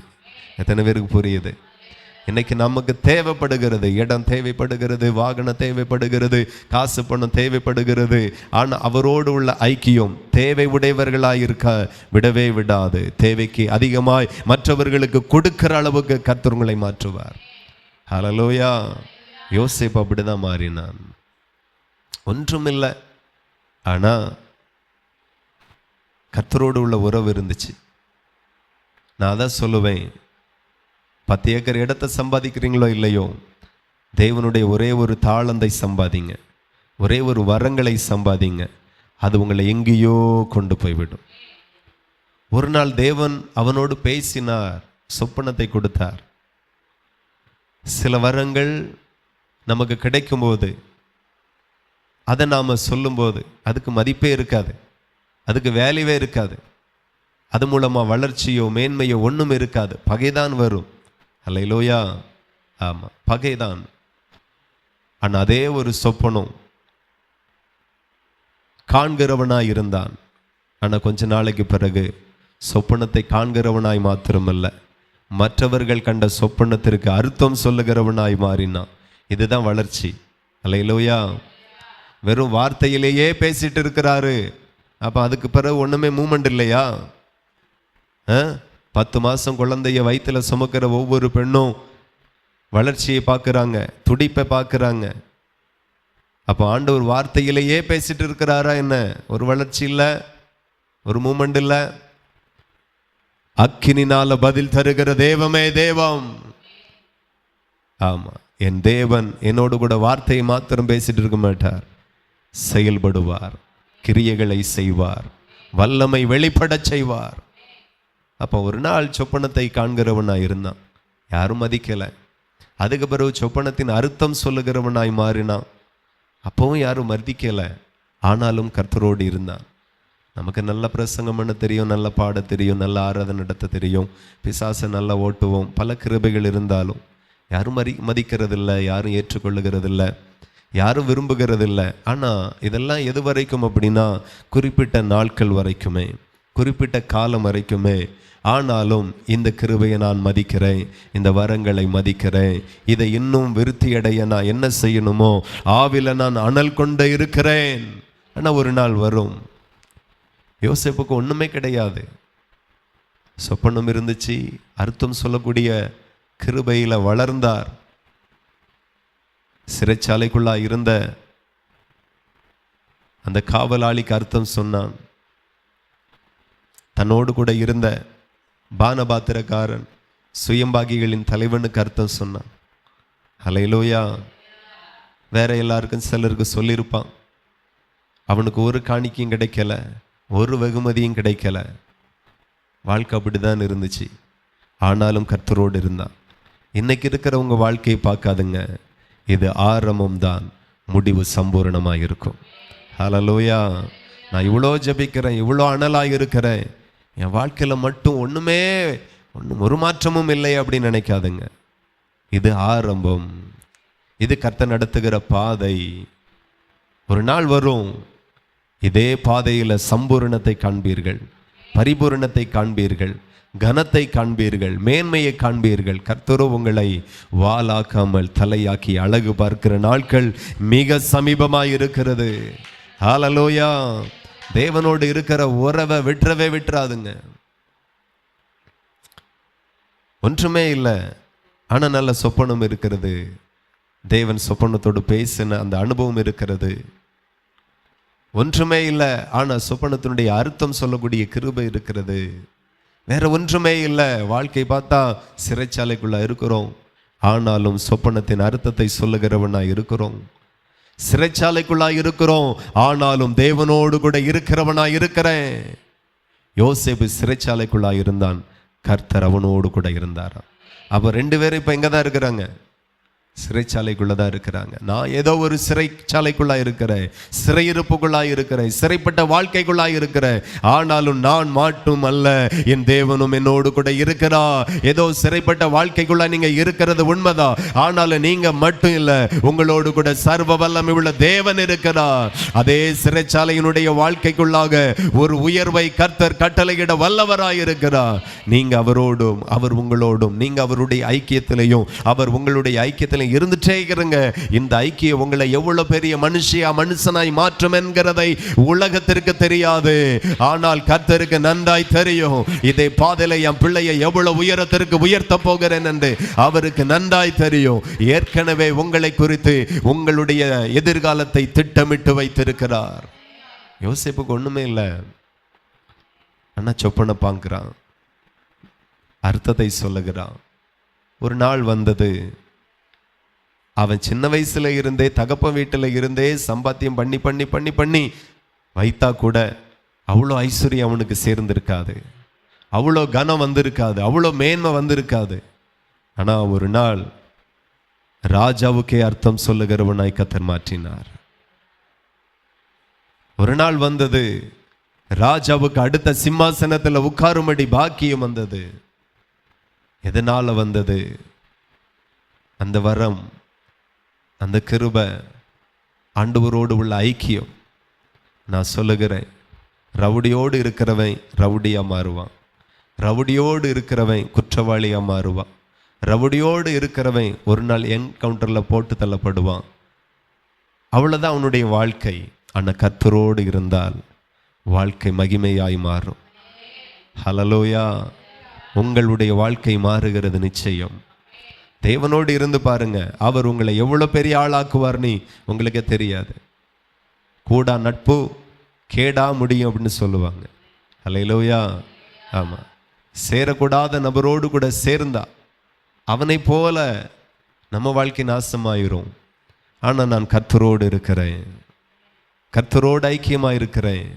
எத்தனை பேருக்கு புரியுது? இன்னைக்கு நமக்கு தேவைப்படுகிறது, இடம் தேவைப்படுகிறது, வாகனம் தேவைப்படுகிறது, காசு பணம் தேவைப்படுகிறது. ஆனால் அவரோடு உள்ள ஐக்கியம் தேவை உடையவர்களாக இருக்க விடவே விடாது. தேவைக்கு அதிகமாய் மற்றவர்களுக்கு கொடுக்கிற அளவுக்கு கர்த்தர் உங்களை மாற்றுவார். ஹல்லேலூயா. யோசேப்பு அப்படிதான் மாறினான். ஒன்றுமில்லை, ஆனால் கர்த்தரோடு உள்ள உறவு இருந்துச்சு. நான் அதான் சொல்லுவேன், 10 ஏக்கர் இடத்தை சம்பாதிக்கிறீங்களோ இல்லையோ, தேவனுடைய ஒரே ஒரு தாளந்தை சம்பாதிங்க, ஒரே ஒரு வரங்களை சம்பாதிங்க. அது உங்களை எங்கேயோ கொண்டு போய்விடும். ஒரு நாள் தேவன் அவனோடு பேசினார், சொப்பனத்தை கொடுத்தார். சில வரங்கள் நமக்கு கிடைக்கும்போது அதை நாம் சொல்லும்போது அதுக்கு மதிப்பே இருக்காது, அதுக்கு வேல்யூவே இருக்காது. அது மூலமாக வளர்ச்சியோ மேன்மையோ ஒன்றும் இருக்காது. பகைதான் வரும். அல்லேலூயா. ஆமாம், பகைதான். ஆனால் அதே ஒரு சொப்பனம் காண்கிறவனாய் இருந்தான். ஆனால் கொஞ்ச நாளைக்கு பிறகு சொப்பனத்தை காண்கிறவனாய் மாத்திரமல்ல, மற்றவர்கள் கண்ட சொப்பனத்திற்கு அர்த்தம் சொல்லுகிறவனாய் மாறினான். இதுதான் வளர்ச்சி. அல்லேலூயா. வெறும் வார்த்தையிலேயே பேசிட்டு இருக்கிறாரு. அப்போ அதுக்கு பிறகு ஒன்றுமே மூமெண்ட் இல்லையா? 10 மாதம் குழந்தைய வயிற்றுல சுமக்கிற ஒவ்வொரு பெண்ணும் வளர்ச்சியை பார்க்குறாங்க, துடிப்பை பார்க்குறாங்க. அப்போ ஆண்டவர் வார்த்தையிலேயே பேசிட்டு இருக்கிறாரா என்ன? ஒரு வளர்ச்சி இல்லை, ஒரு மூமெண்ட் இல்லை. அக்கினினால பதில் தருகிற தேவமே தேவம். ஆமாம், என் தேவன் என்னோடு கூட வார்த்தையை மாத்திரம் பேசிட்டு இருக்க மாட்டார், செயல்படுவார், கிரியைகளை செய்வார், வல்லமை வெளிப்படச் செய்வார். அப்போ ஒரு நாள் சொப்பனத்தை காண்கிறவனாய் இருந்தான், யாரும் மதிக்கலை. அதுக்கு பிறகு சொப்பனத்தின் அர்த்தம் சொல்லுகிறவனாய் மாறினான், அப்பவும் யாரும் மதிக்கலை. ஆனாலும் கர்த்தரோடு இருந்தான். நமக்கு நல்ல பிரசங்கம் பண்ண தெரியும், நல்ல பாட தெரியும், நல்ல ஆராதனை நடத்த தெரியும், பிசாசை நல்லா ஓட்டுவோம், பல கிருபைகள் இருந்தாலும் யாரும் மதிக்கிறதில்லை, யாரும் ஏற்றுக்கொள்ளுகிறதில்லை, யாரும் விரும்புகிறதில்லை. ஆனால் இதெல்லாம் எது வரைக்கும் அப்படின்னா, குறிப்பிட்ட நாட்கள் வரைக்குமே. குறிப்பிட்ட காலம் வரைக்குமே. ஆனாலும் இந்த கிருபையை நான் மதிக்கிறேன், இந்த வரங்களை மதிக்கிறேன். இதை இன்னும் விருத்தியடைய நான் என்ன செய்யணுமோ ஆவில நான் அனல் கொண்டு இருக்கிறேன். ஆனால் ஒரு நாள் வரும். யோசேப்புக்கு ஒன்றுமே கிடையாது, சொப்பனம் இருந்துச்சு, அர்த்தம் சொல்லக்கூடிய கிருபையில் வளர்ந்தார். சிறைச்சாலைக்குள்ளா இருந்த அந்த காவலாளிக்கு அர்த்தம் சொன்னான். தன்னோடு கூட இருந்த பானபாத்திரக்காரன் சுயம்பாகிகளின் தலைவனுக்கு அர்த்தம் சொன்னான். ஹல்லேலூயா. வேற எல்லாருக்கும் சிலருக்கு சொல்லியிருப்பான். அவனுக்கு ஒரு காணிக்கையும் கிடைக்கல, ஒரு வெகுமதியும் கிடைக்கல. வாழ்க்கை அப்படிதான் இருந்துச்சு. ஆனாலும் கர்த்தரோடு இருந்தான். இன்னைக்கு இருக்கிற உங்க வாழ்க்கையை பார்க்காதுங்க, இது ஆரம்பம் தான், முடிவு சம்பூர்ணமாக இருக்கும். ஹல்லேலூயா. நான் இவ்வளோ ஜெபிக்கிறேன், இவ்வளோ அனலாக இருக்கிறேன், என் வாழ்க்கையில் மட்டும் ஒன்றும் ஒரு மாற்றமும் இல்லை அப்படின்னு நினைக்காதுங்க. இது ஆரம்பம், இது கர்த்தர் நடத்துகிற பாதை. ஒரு நாள் வரும், இதே பாதையில் சம்பூரணத்தை காண்பீர்கள், பரிபூரணத்தை காண்பீர்கள், கனத்தை காண்பீர்கள், மேன்மையை காண்பீர்கள். கர்த்தரோ உங்களை வாலாக்காமல் தலையாக்கி அழகு பார்க்கிற நாட்கள் மிக சமீபமாய் இருக்கிறது. ஹல்லேலூயா. தேவனோடு இருக்கிற உறவை விட்டுறாதுங்க. ஒன்றுமே இல்லை, ஆனால் நல்ல சொப்பனம் இருக்கிறது. தேவன் சொப்பனத்தோடு பேசின அந்த அனுபவம் இருக்கிறது. ஒன்றுமே இல்லை, ஆனால் சொப்பனத்தினுடைய அர்த்தம் சொல்லக்கூடிய கிருபை இருக்கிறது. வேற ஒன்றுமே இல்லை. வாழ்க்கை பார்த்தா சிறைச்சாலைக்குள்ள இருக்கிறோம், ஆனாலும் சொப்பனத்தின் அர்த்தத்தை சொல்லுகிறவனா இருக்கிறோம். சிறைச்சாலைக்குள்ளா இருக்கிறோம், ஆனாலும் தேவனோடு கூட இருக்கிறவனா இருக்கிறேன். யோசேப்பு சிறைச்சாலைக்குள்ளா இருந்தான், கர்த்தர் அவனோடு கூட இருந்தாராம். அப்ப ரெண்டு பேரும் இப்ப எங்க தான் இருக்கிறாங்க? சிறைச்சாலைக்குள்ளதான் இருக்கிறாங்க. நான் ஏதோ ஒரு சிறைச்சாலைக்குள்ளா இருக்கிறேன், சிறையிருப்புக்குள்ளா இருக்கிறேன், சிறைப்பட்ட வாழ்க்கைக்குள்ளா இருக்கிறேன். ஆனாலும் நான் மட்டும் அல்ல, என் தேவனும் என்னோடு கூட இருக்கிறா. ஏதோ சிறைப்பட்ட வாழ்க்கைக்குள்ளா நீங்க இருக்கிறது உண்மைதான், ஆனாலும் நீங்க மட்டும் இல்ல, உங்களோடு கூட சர்வ வல்லமை உள்ள தேவன் இருக்கிறார். அதே சிறைச்சாலையினுடைய வாழ்க்கைக்குள்ளாக ஒரு உயர்வை கர்த்தர் கட்டளையிட வல்லவராய் இருக்கிறார். நீங்க அவரோடும், அவர் உங்களோடும், நீங்க அவருடைய ஐக்கியத்திலையும், அவர் உங்களுடைய ஐக்கியத்திலையும் இருந்துட்டே இருங்க. இந்த ஐக்கியம் உங்களை எவ்வளவு பெரிய மனுஷனாய் மாற்றும் என்கிறதை உலகத்திற்கு தெரியாது, ஆனால் கர்த்தருக்கு நன்றாய் தெரியும். இதே பாதையில என் பிள்ளையை எவ்வளவு உயரத்திற்கு உயர்த்த போகிறேன் என்று அவருக்கு நன்றாய் தெரியும். ஏற்கனவே உங்களை குறித்து உங்களுடைய எதிர்காலத்தை திட்டமிட்டு வைத்திருக்கிறார். யோசேப்புக்கு ஒண்ணுமே இல்லை, ஆனா சொப்பனை பார்க்கிறான், அர்த்தத்தை சொல்லுகிறான். ஒரு நாள் வந்தது, அவன் சின்ன வயசுல இருந்தே தகப்பன் வீட்டில் இருந்தே சம்பாத்தியம் பண்ணி பண்ணி பண்ணி பண்ணி வைத்தா கூட அவ்வளோ ஐஸ்வர்யம் அவனுக்கு சேர்ந்திருக்காது, அவ்வளோ கனம் வந்திருக்காது, அவ்வளோ மேன்மை வந்திருக்காது. ஆனா ஒரு நாள் ராஜாவுக்கே அர்த்தம் சொல்லுகிறவனாய் கர்த்தர் மாற்றினார். ஒரு நாள் வந்தது, ராஜாவுக்கு அடுத்த சிம்மாசனத்தில் உட்காரும்படி பாக்கியம் வந்தது. எதனால வந்தது? அந்த வரம், அந்த கிருபை, ஆண்டவரோடு உள்ள ஐக்கியம். நான் சொல்லுகிறேன், ரவுடியோடு இருக்கிறவன் ரவுடியா மாறுவான், ரவுடியோடு இருக்கிறவன் குற்றவாளியா மாறுவான், ரவுடியோடு இருக்கிறவன் ஒரு நாள் என்கவுண்டர்ல போட்டு தள்ளப்படுவான். அவ்வளவுதான் அவனுடைய வாழ்க்கை. ஆனால் கர்த்தரோடு இருந்தால் வாழ்க்கை மகிமையாய் மாறும். ஹல்லேலூயா. உங்களுடைய வாழ்க்கை மாறுகிறது நிச்சயம். தேவனோடு இருந்து பாருங்க, அவர் உங்களை எவ்வளவு பெரிய ஆளாக்குவார் நீ உங்களுக்கே தெரியாது. கூடா நட்பு கேடா முடியும் அப்படின்னு சொல்லுவாங்க. ஹல்லேலூயா. ஆமா, சேரக்கூடாத நபரோடு கூட சேர்ந்தா அவனை போல நம்ம வாழ்க்கை நாசமாயிரும். ஆனா நான் கர்த்தரோடு இருக்கிறேன், கர்த்தரோடு ஐக்கியமா இருக்கிறேன்,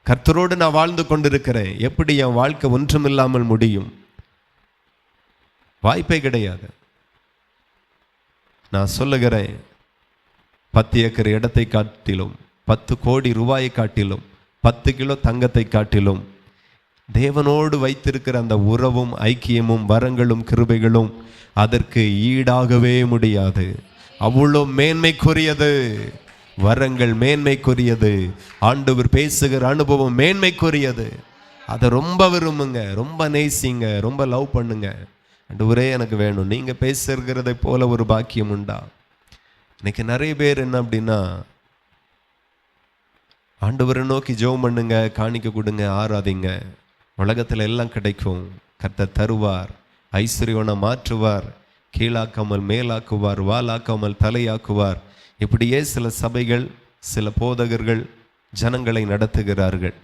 கர்த்தரோடு நான் வாழ்ந்து கொண்டிருக்கிறேன். எப்படி என் வாழ்க்கை ஒன்றுமில்லாமல் முடியும்? வாய்ப்பே கிடையாது. நான் சொல்லுகிறேன், 10 ஏக்கர் இடத்தை காட்டிலும், 10 கோடி ரூபாயை காட்டிலும், 10 கிலோ தங்கத்தை காட்டிலும் தேவனோடு வைத்திருக்கிற அந்த உறவும் ஐக்கியமும் வரங்களும் கிருபைகளும் அதற்கு ஈடாகவே முடியாது. அவ்வளோ மேன்மைக்குரியது. வரங்கள் மேன்மைக்குரியது. ஆண்டவர் பேசுகிற அனுபவம் மேன்மைக்குரியது. அதை ரொம்ப விரும்புங்க, ரொம்ப நேசிங்க, ரொம்ப லவ் பண்ணுங்க. ஆண்டவரே எனக்கு வேணும், நீங்க பேசுகிறதை போல ஒரு பாக்கியம் உண்டா? இன்னைக்கு நிறைய பேர் என்ன அப்படின்னா, ஆண்டவரை நோக்கி ஜெபம் பண்ணுங்க, காணிக்க கொடுங்க, ஆராதிங்க, உலகத்தில் எல்லாம் கிடைக்கும், கர்த்தர் தருவார், ஐஸ்வர்யவனை மாற்றுவார், கீழாக்காமல் மேலாக்குவார், வாலாக்காமல் தலையாக்குவார். இப்படியே சில சபைகள், சில போதகர்கள் ஜனங்களை நடத்துகிறார்கள்.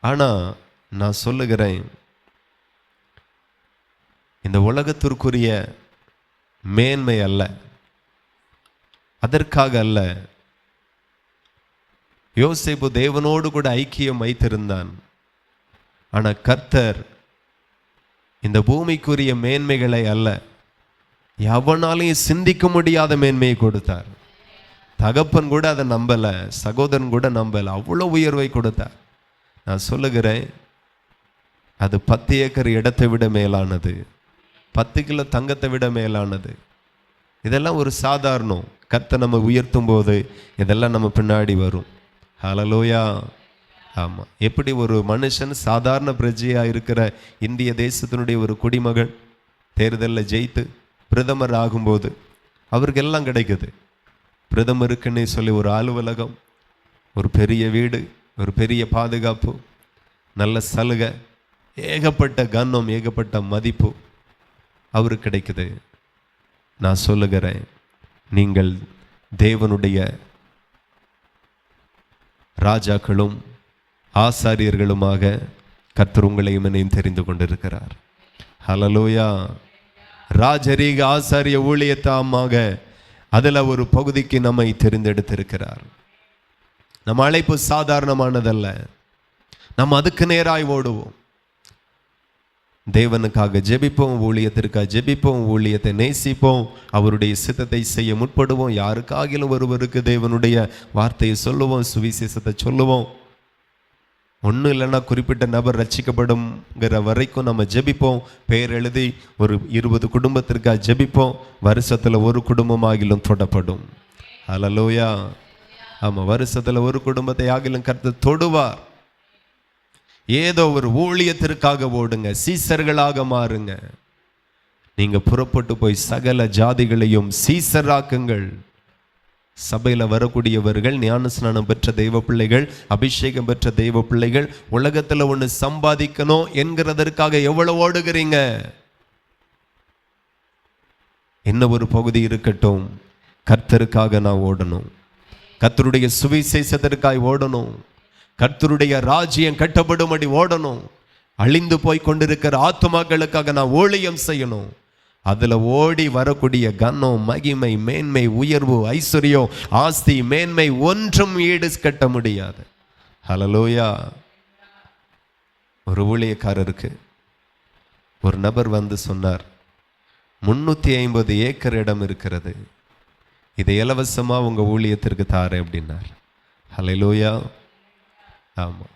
ஆனால் நான் சொல்லுகிறேன், இந்த உலகத்திற்குரிய மேன்மை அல்ல, அதற்காக அல்ல. யோசேப்பு தேவனோடு கூட ஐக்கியம் வைத்திருந்தான். ஆனால் கர்த்தர் இந்த பூமிக்குரிய மேன்மைகளை அல்ல, எவனாலையும் சிந்திக்க முடியாத மேன்மையை கொடுத்தார். தகப்பன் கூட அதை நம்பலை, சகோதரன் கூட நம்பலை, அவ்வளோ உயர்வை கொடுத்தார். நான் சொல்லுகிறேன், அது 10 ஏக்கர் இடத்தை விட மேலானது, 10 கிலோ தங்கத்தை விட மேலானது. இதெல்லாம் ஒரு சாதாரணம். கர்த்தர் நம்ம உயர்த்தும் போது இதெல்லாம் நம்ம பின்னாடி வரும். ஹல்லேலூயா. ஆமாம். எப்படி ஒரு மனுஷன் சாதாரண பிரஜையாக இருக்கிற இந்திய தேசத்தினுடைய ஒரு குடிமகன் தேர்தலில் ஜெயித்து பிரதமர் ஆகும்போது அவருக்கு எல்லாம் கிடைக்குது. பிரதமருக்குன்னு சொல்லி ஒரு அலுவலகம், ஒரு பெரிய வீடு, ஒரு பெரிய பாதுகாப்பு, நல்ல சலுகை, ஏகப்பட்ட கன்னம், ஏகப்பட்ட மதிப்பு அவருக்கு கிடைக்குது. நான் சொல்லுகிறேன், நீங்கள் தேவனுடைய ராஜாக்களும் ஆசாரியர்களுமாக கர்த்தர் உங்களையும் என்னையும் தெரிந்து கொண்டிருக்கிறார். ஹல்லேலூயா. ராஜரீக ஆசாரிய ஊழியத்தாமாக அதில் ஒரு பகுதிக்கு நம்மை தெரிந்தெடுத்திருக்கிறார். நம்ம அழைப்பு சாதாரணமானதல்ல. நம்ம அதுக்கு நேராய் ஓடுவோம். தேவனுக்காக ஜெபிப்போம், ஊழியத்திற்காக ஜெபிப்போம், ஊழியத்தை நேசிப்போம், அவருடைய சித்தத்தை செய்ய முற்படுவோம். யாருக்காகிலும் ஒருவருக்கு தேவனுடைய வார்த்தையை சொல்லுவோம், சுவிசேஷத்தை சொல்லுவோம். ஒன்றும் இல்லைன்னா குறிப்பிட்ட நபர் ரட்சிக்கப்படுங்கிற வரைக்கும் நம்ம ஜெபிப்போம். பெயர் எழுதி ஒரு 20 குடும்பத்திற்காக ஜெபிப்போம். வருஷத்தில் ஒரு குடும்பமாகிலும் தொடப்படும். ஹல்லேலூயா. ஆமாம், வருஷத்தில் ஒரு குடும்பத்தை ஆகிலும் கர்த்தர் தொடுவார். ஏதோ ஒரு ஊழியத்திற்காக ஓடுங்க, சீசர்களாக மாறுங்க. நீங்க புறப்பட்டு போய் சகல ஜாதிகளையும் சீசராக்குங்கள். சபையில் வரக்கூடியவர்கள் ஞானஸ்நானம் பெற்ற தெய்வ பிள்ளைகள், அபிஷேகம் பெற்ற தெய்வ பிள்ளைகள், உலகத்தில் ஒன்று சம்பாதிக்கணும் என்கிறதற்காக எவ்வளவு ஓடுகிறீங்க? என்ன ஒரு பகுதி இருக்கட்டும், கர்த்தருக்காக நான் ஓடணும், கர்த்தருடைய சுவிசேஷத்திற்காய் ஓடணும், கர்த்தருடைய ராஜ்யம் கட்டப்படும்படி ஓடணும், அழிந்து போய் கொண்டிருக்கிற ஆத்துமாக்களுக்காக நான் ஊழியம் செய்யணும். அதில் ஓடி வரக்கூடிய கன்னம், மகிமை, மேன்மை, உயர்வு, ஐஸ்வர்யம், ஆஸ்தி, மேன்மை ஒன்றும் ஈடு கட்ட முடியாது. ஹல்லேலூயா. ஒரு ஊழியக்காரருக்கு ஒரு நபர் வந்து சொன்னார், 350 ஏக்கர் இடம் இருக்கிறது, இதை இலவசமாக உங்கள் ஊழியத்திற்கு தாரேன் அப்படின்னார். ஹல்லேலூயா. ஆமாம்,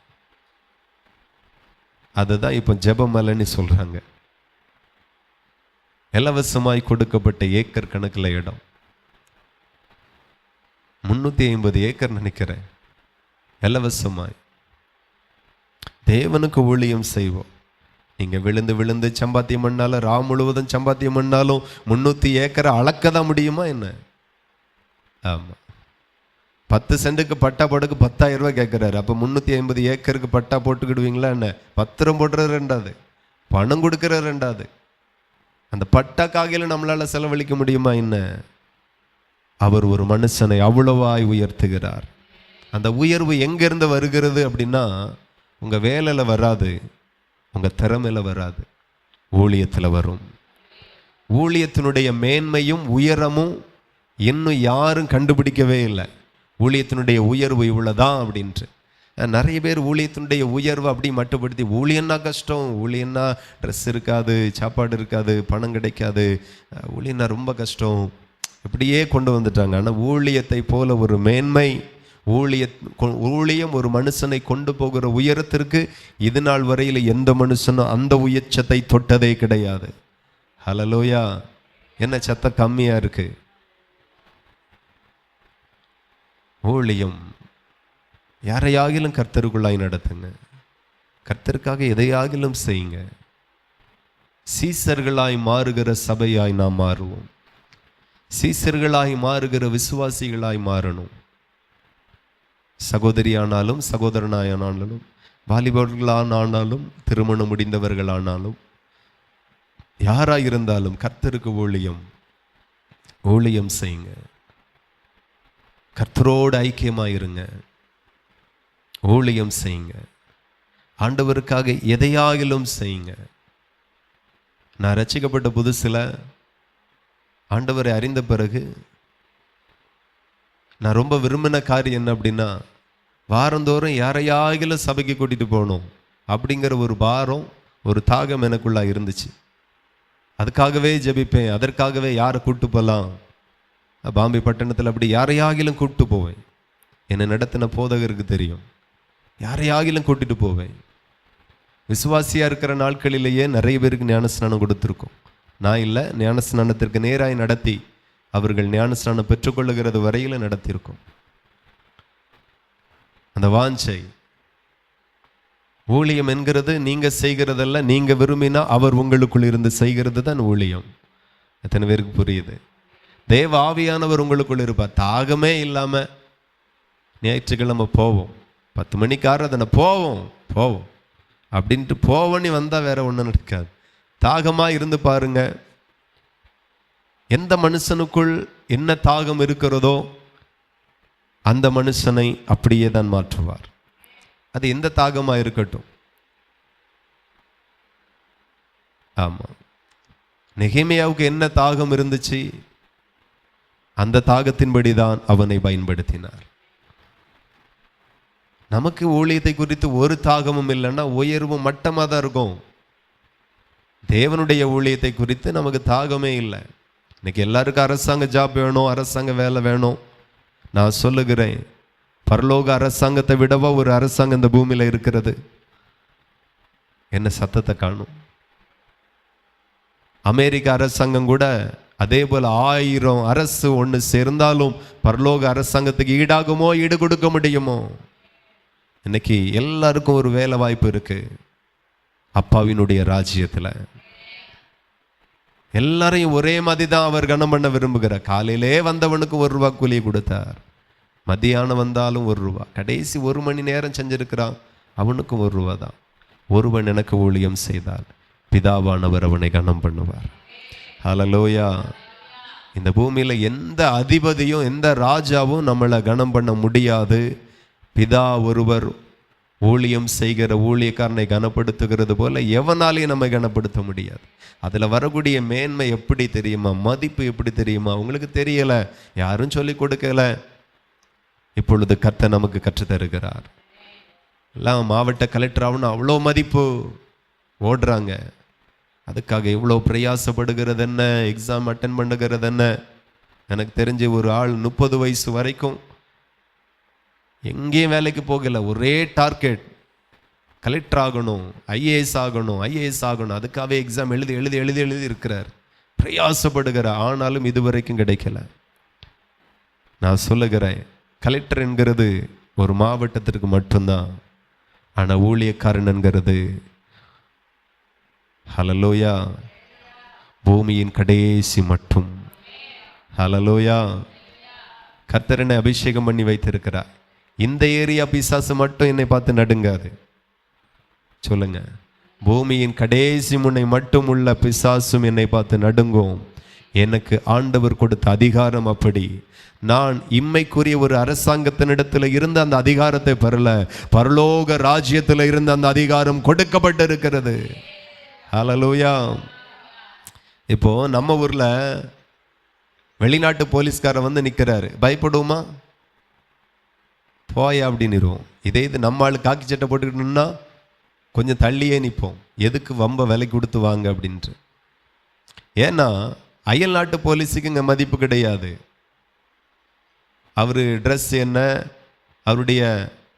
அதுதான் இப்போ ஜெபமலைன்னு சொல்கிறாங்க. இலவசமாய் கொடுக்கப்பட்ட ஏக்கர் கணக்கில் இடம் 350 ஏக்கர் நினைக்கிறேன். இலவசமாய் தேவனுக்கு ஊழியம் செய்வோம். நீங்கள் விழுந்து விழுந்து சம்பாத்தியம் பண்ணாலும், ரா முழுவதும் சம்பாத்தியம் பண்ணாலும் 300 ஏக்கரை அளக்க தான் முடியுமா என்ன? ஆமாம். 10 சென்ட்டுக்கு பட்டா போட்டுக்கு 10,000 ரூபாய் கேட்குறாரு. அப்போ 350 ஏக்கருக்கு பட்டா போட்டுக்கிடுவீங்களா என்ன? பத்திரம் போடுறது ரெண்டாவது, பணம் கொடுக்கறது ரெண்டாவது. அந்த பட்டாக்காகில நம்மளால செலவழிக்க முடியுமா என்ன? அவர் ஒரு மனுஷனை அவ்வளவாய் உயர்த்துகிறார். அந்த உயர்வு எங்கிருந்து வருகிறது அப்படின்னா, உங்கள் வேலையில் வராது, உங்கள் திறமையில் வராது, ஊழியத்தில் வரும். ஊழியத்தினுடைய மேன்மையும் உயரமும் இன்னும் யாரும் கண்டுபிடிக்கவே இல்லை. ஊழியத்தினுடைய உயர்வு இவ்வளோதான் அப்படின்ட்டு. நிறைய பேர் ஊழியத்தினுடைய உயர்வு அப்படி மட்டுப்படுத்தி, ஊழியன்னா கஷ்டம், ஊழியன்னா ட்ரெஸ் இருக்காது, சாப்பாடு இருக்காது, பணம் கிடைக்காது, ஊழியன்னா ரொம்ப கஷ்டம், இப்படியே கொண்டு வந்துட்டாங்க. ஆனால் ஊழியத்தை போல ஒரு மேன்மை, ஊழியம் ஒரு மனுஷனை கொண்டு போகிற உயரத்திற்கு இது நாள் வரையில் எந்த மனுஷனும் அந்த உயர்ச்சத்தை தொட்டதே கிடையாது. ஹல்லேலூயா. என்ன சத்தம் கம்மியாக இருக்கு? ஊழியம். யாரையாகிலும் கர்த்தருக்குள்ளாய் நடத்துங்க. கர்த்தருக்காக எதையாகிலும் செய்யுங்க. சீசர்களாய் மாறுகிற சபையாய் நாம் மாறுவோம். சீசர்களாய் மாறுகிற விசுவாசிகளாய் மாறணும். சகோதரியானாலும் சகோதரனாயானாலும் வாலிபர்களானாலும் திருமணம் முடிந்தவர்களானாலும் யாராயிருந்தாலும் கர்த்தருக்கு ஊழியம் செய்யுங்க. கர்த்தரோடு ஐக்கியமாயிருங்க. ஊழியம் செய்யுங்க. ஆண்டவருக்காக எதையாகிலும் செய்யுங்க. நான் ரட்சிக்கப்பட்ட புதுசில் ஆண்டவரை அறிந்த பிறகு நான் ரொம்ப விரும்பின காரியம் என்ன அப்படின்னா, வாரந்தோறும் யாரையாகிலும் சபைக்கு கூட்டிகிட்டு போகணும் அப்படிங்கிற ஒரு பாரம், ஒரு தாகம் எனக்குள்ளே இருந்துச்சு. அதுக்காகவே ஜெபிப்பேன். அதற்காகவே யாரை கூப்பிட்டு போகலாம், பாம்பே பட்டணத்தில் அப்படி யாரையாகிலும் கூப்பிட்டு போவேன். என்னை நடத்தின போதகருக்கு தெரியும். யாரையாகிலும் கூட்டிட்டு போவேன். விசுவாசியாக இருக்கிற நாட்களிலேயே நிறைய பேருக்கு ஞானஸ்நானம் கொடுத்துருக்கோம். நான் இல்லை, ஞானஸ்நானத்திற்கு நேராய் நடத்தி அவர்கள் ஞானஸ்நானம் பெற்றுக்கொள்ளுகிறது வரையில் நடத்தியிருக்கோம். அந்த வாஞ்சை, ஊழியம் என்கிறது நீங்க செய்கிறதல்ல, நீங்க விரும்பினா அவர் உங்களுக்குள் இருந்து செய்கிறது தான் ஊழியம். எத்தனை பேருக்கு புரியுது? தேவ ஆவியானவர் உங்களுக்குள் இருப்பார். தாகமே இல்லாம ஞாயிற்றுக்கிழமை போவோம், 10 மணிக்கு ஆராதனை போவோம் அப்படின்ட்டு போவனி வந்தா வேற ஒன்றும் நடக்காது. தாகமா இருந்து பாருங்க. எந்த மனுஷனுக்குள் என்ன தாகம் இருக்கிறதோ அந்த மனுஷனை அப்படியே தான் மாற்றுவார். அது எந்த தாகமா இருக்கட்டும். ஆமா, நெகேமியாவுக்கு என்ன தாகம் இருந்துச்சு, அந்த தாகத்தின்படி தான் அவனை பயன்படுத்தினார். நமக்கு ஊழியத்தை குறித்து ஒரு தாகமும் இல்லைன்னா உயர்வும் மட்டமாக தான் இருக்கும். தேவனுடைய ஊழியத்தை குறித்து நமக்கு தாகமே இல்லை. இன்னைக்கு எல்லாருக்கும் அரசாங்க ஜாப் வேணும், அரசாங்க வேலை வேணும். நான் சொல்லுகிறேன், பரலோக அரசாங்கத்தை விடவா ஒரு அரசாங்கம் இந்த பூமியில் இருக்கிறது? என்ன சத்தத்தை காணும். அமெரிக்க அரசாங்கம் கூட அதே போல 1000 அரசு ஒன்று சேர்ந்தாலும் பரலோக அரசாங்கத்துக்கு ஈடாகுமோ, ஈடு கொடுக்க முடியுமோ? இன்னைக்கு எல்லாருக்கும் ஒரு வேலை வாய்ப்பு இருக்கு. அப்பாவினுடைய ராஜ்யத்தில் எல்லாரையும் ஒரே மாதிரி தான் அவர் கனம் பண்ண விரும்புகிறார். காலையிலே வந்தவனுக்கு ₹1 கூலி கொடுத்தார், மத்தியானம் வந்தாலும் ₹1, கடைசி 1 மணி நேரம் செஞ்சிருக்கிறான், அவனுக்கும் ₹1 தான். ஒருவன் எனக்கு ஊழியம் செய்தால் பிதாவானவர் அவனை கனம் பண்ணுவார். ஹல்லேலூயா. இந்த பூமியில் எந்த அதிபதியும் எந்த ராஜாவும் நம்மளை கனம் பண்ண முடியாது. பிதா ஒருவர் ஊழியம் செய்கிற ஊழியக்காரனை கனப்படுத்துகிறது போல எவனாலையும் நம்மை கனப்படுத்த முடியாது. அதில் வரக்கூடிய மேன்மை எப்படி தெரியுமா, மதிப்பு எப்படி தெரியுமா? உங்களுக்கு தெரியலை, யாரும் சொல்லி கொடுக்கல. இப்பொழுது கர்த்தர் நமக்கு கற்றுத்தருகிறார். எல்லாம் மாவட்ட கலெக்டர் ஆகணும், அவ்வளோ மதிப்பு ஓடுறாங்க. அதுக்காக இவ்வளோ பிரயாசப்படுகிறது என்ன, எக்ஸாம் அட்டன் பண்ணுகிறது என்ன? எனக்கு தெரிஞ்ச ஒரு ஆள் 30 வயசு வரைக்கும் எங்கேயும் வேலைக்கு போகல. ஒரே டார்கெட், கலெக்டர் ஆகணும், ஐஏஎஸ் ஆகணும். அதுக்காகவே எக்ஸாம் எழுதி இருக்கிறார், பிரயாசப்படுகிறார். ஆனாலும் இதுவரைக்கும் கிடைக்கல. நான் சொல்லுகிறேன், கலெக்டர் என்கிறது ஒரு மாவட்டத்திற்கு மட்டும்தான். ஆனால் ஊழியக்காரன் என்கிறது ஹல்லேலூயா பூமியின் கடைசி மட்டும். ஹல்லேலூயா. கர்த்தர் என்னை அபிஷேகம் பண்ணி வைத்திருக்கிறார். இந்த ஏரியா பிசாசு மட்டும் என்னை பார்த்து நடுங்காது. சொல்லுங்க, பூமியின் கடைசி முனை மட்டும் உள்ள பிசாசும் என்னை பார்த்து நடுங்கும். எனக்கு ஆண்டவர் கொடுத்த அதிகாரம் அப்படி. நான் இம்மைக்குரிய ஒரு அரசாங்கத்தினிடத்தில் இருந்த அந்த அதிகாரத்தை பெறல, பரலோக ராஜ்யத்தில் இருந்த அந்த அதிகாரம் கொடுக்கப்பட்டு இருக்கிறது. ஹல்லேலூயா. இப்போ நம்ம ஊர்ல வெளிநாட்டு போலீஸ்காரர் வந்து நிற்கிறாரு, பயப்படுவோமா? போயா அப்படின்னுருவோம். இது நம்ம ஆள் காக்கி சட்டை போட்டுக்கிட்டோம்னா கொஞ்சம் தள்ளியே நிற்போம். எதுக்கு வம்ப விலை கொடுத்து வாங்க அப்படின்ட்டு. ஏன்னா அயல் நாட்டு போலீஸுக்கு இங்கே மதிப்பு கிடையாது. அவர் ட்ரெஸ் என்ன, அவருடைய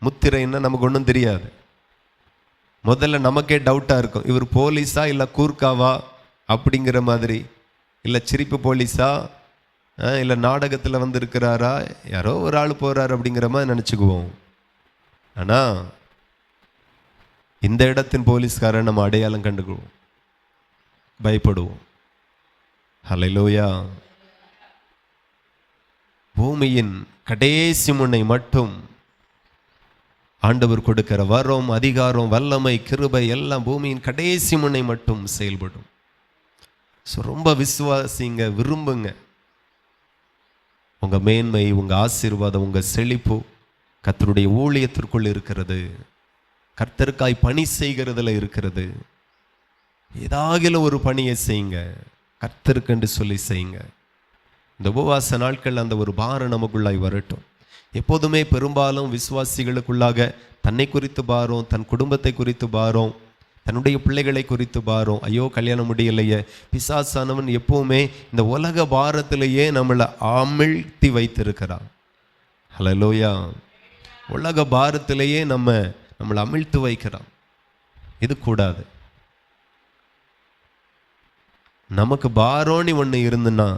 முத்திரை என்ன நமக்கு ஒன்றும் தெரியாது. முதல்ல நமக்கே டவுட்டாக இருக்கும், இவர் போலீஸா இல்லை கூர்க்காவா அப்படிங்கிற மாதிரி, இல்லை சிரிப்பு போலீஸா இல்லை நாடகத்தில் வந்து இருக்கிறாரா, யாரோ ஒரு ஆள் போகிறார் அப்படிங்கிற மாதிரி நினச்சிக்குவோம். ஆனால் இந்த இடத்தின் போலீஸ்காரன் நம்ம அடையாளம் கண்டுக்குவோம், பயப்படுவோம். ஹல்லேலூயா. பூமியின் கடைசி முனை மட்டும் ஆண்டவர் கொடுக்கிற வரம், அதிகாரம், வல்லமை, கிருபை எல்லாம் பூமியின் கடைசி முனை மட்டும் செயல்படும். ஸோ ரொம்ப விசுவாசிங்க, விரும்புங்க. உங்கள் மேன்மை, உங்கள் ஆசீர்வாதம், உங்கள் செழிப்பு கர்த்தருடைய ஊழியத்திற்குள் இருக்கிறது. கர்த்தருக்காய் பணி செய்கிறதுல இருக்கிறது. ஏதாவது ஒரு பணியை செய்யுங்க, கர்த்தருக்கென்று சொல்லி செய்யுங்க. இந்த உபவாச நாட்கள் அந்த ஒரு பாரம் நமக்குள்ளாய் வரட்டும். எப்போதுமே பெரும்பாலும் விசுவாசிகளுக்குள்ளாக தன்னை குறித்து பாரம், தன் குடும்பத்தை குறித்து பாரம், தன்னுடைய பிள்ளைகளை குறித்து பாரம். ஐயோ கல்யாணம் முடியலையே. பிசாசானவன் எப்பவுமே இந்த உலக பாரத்திலேயே நம்மளை அமிழ்த்தி வைத்திருக்கிறான். ஹல்லேலூயா. உலக பாரத்திலேயே நம்மளை அமிழ்த்து வைக்கிறான். இது கூடாது. நமக்கு பாரோன்னு ஒன்று இருந்துன்னா,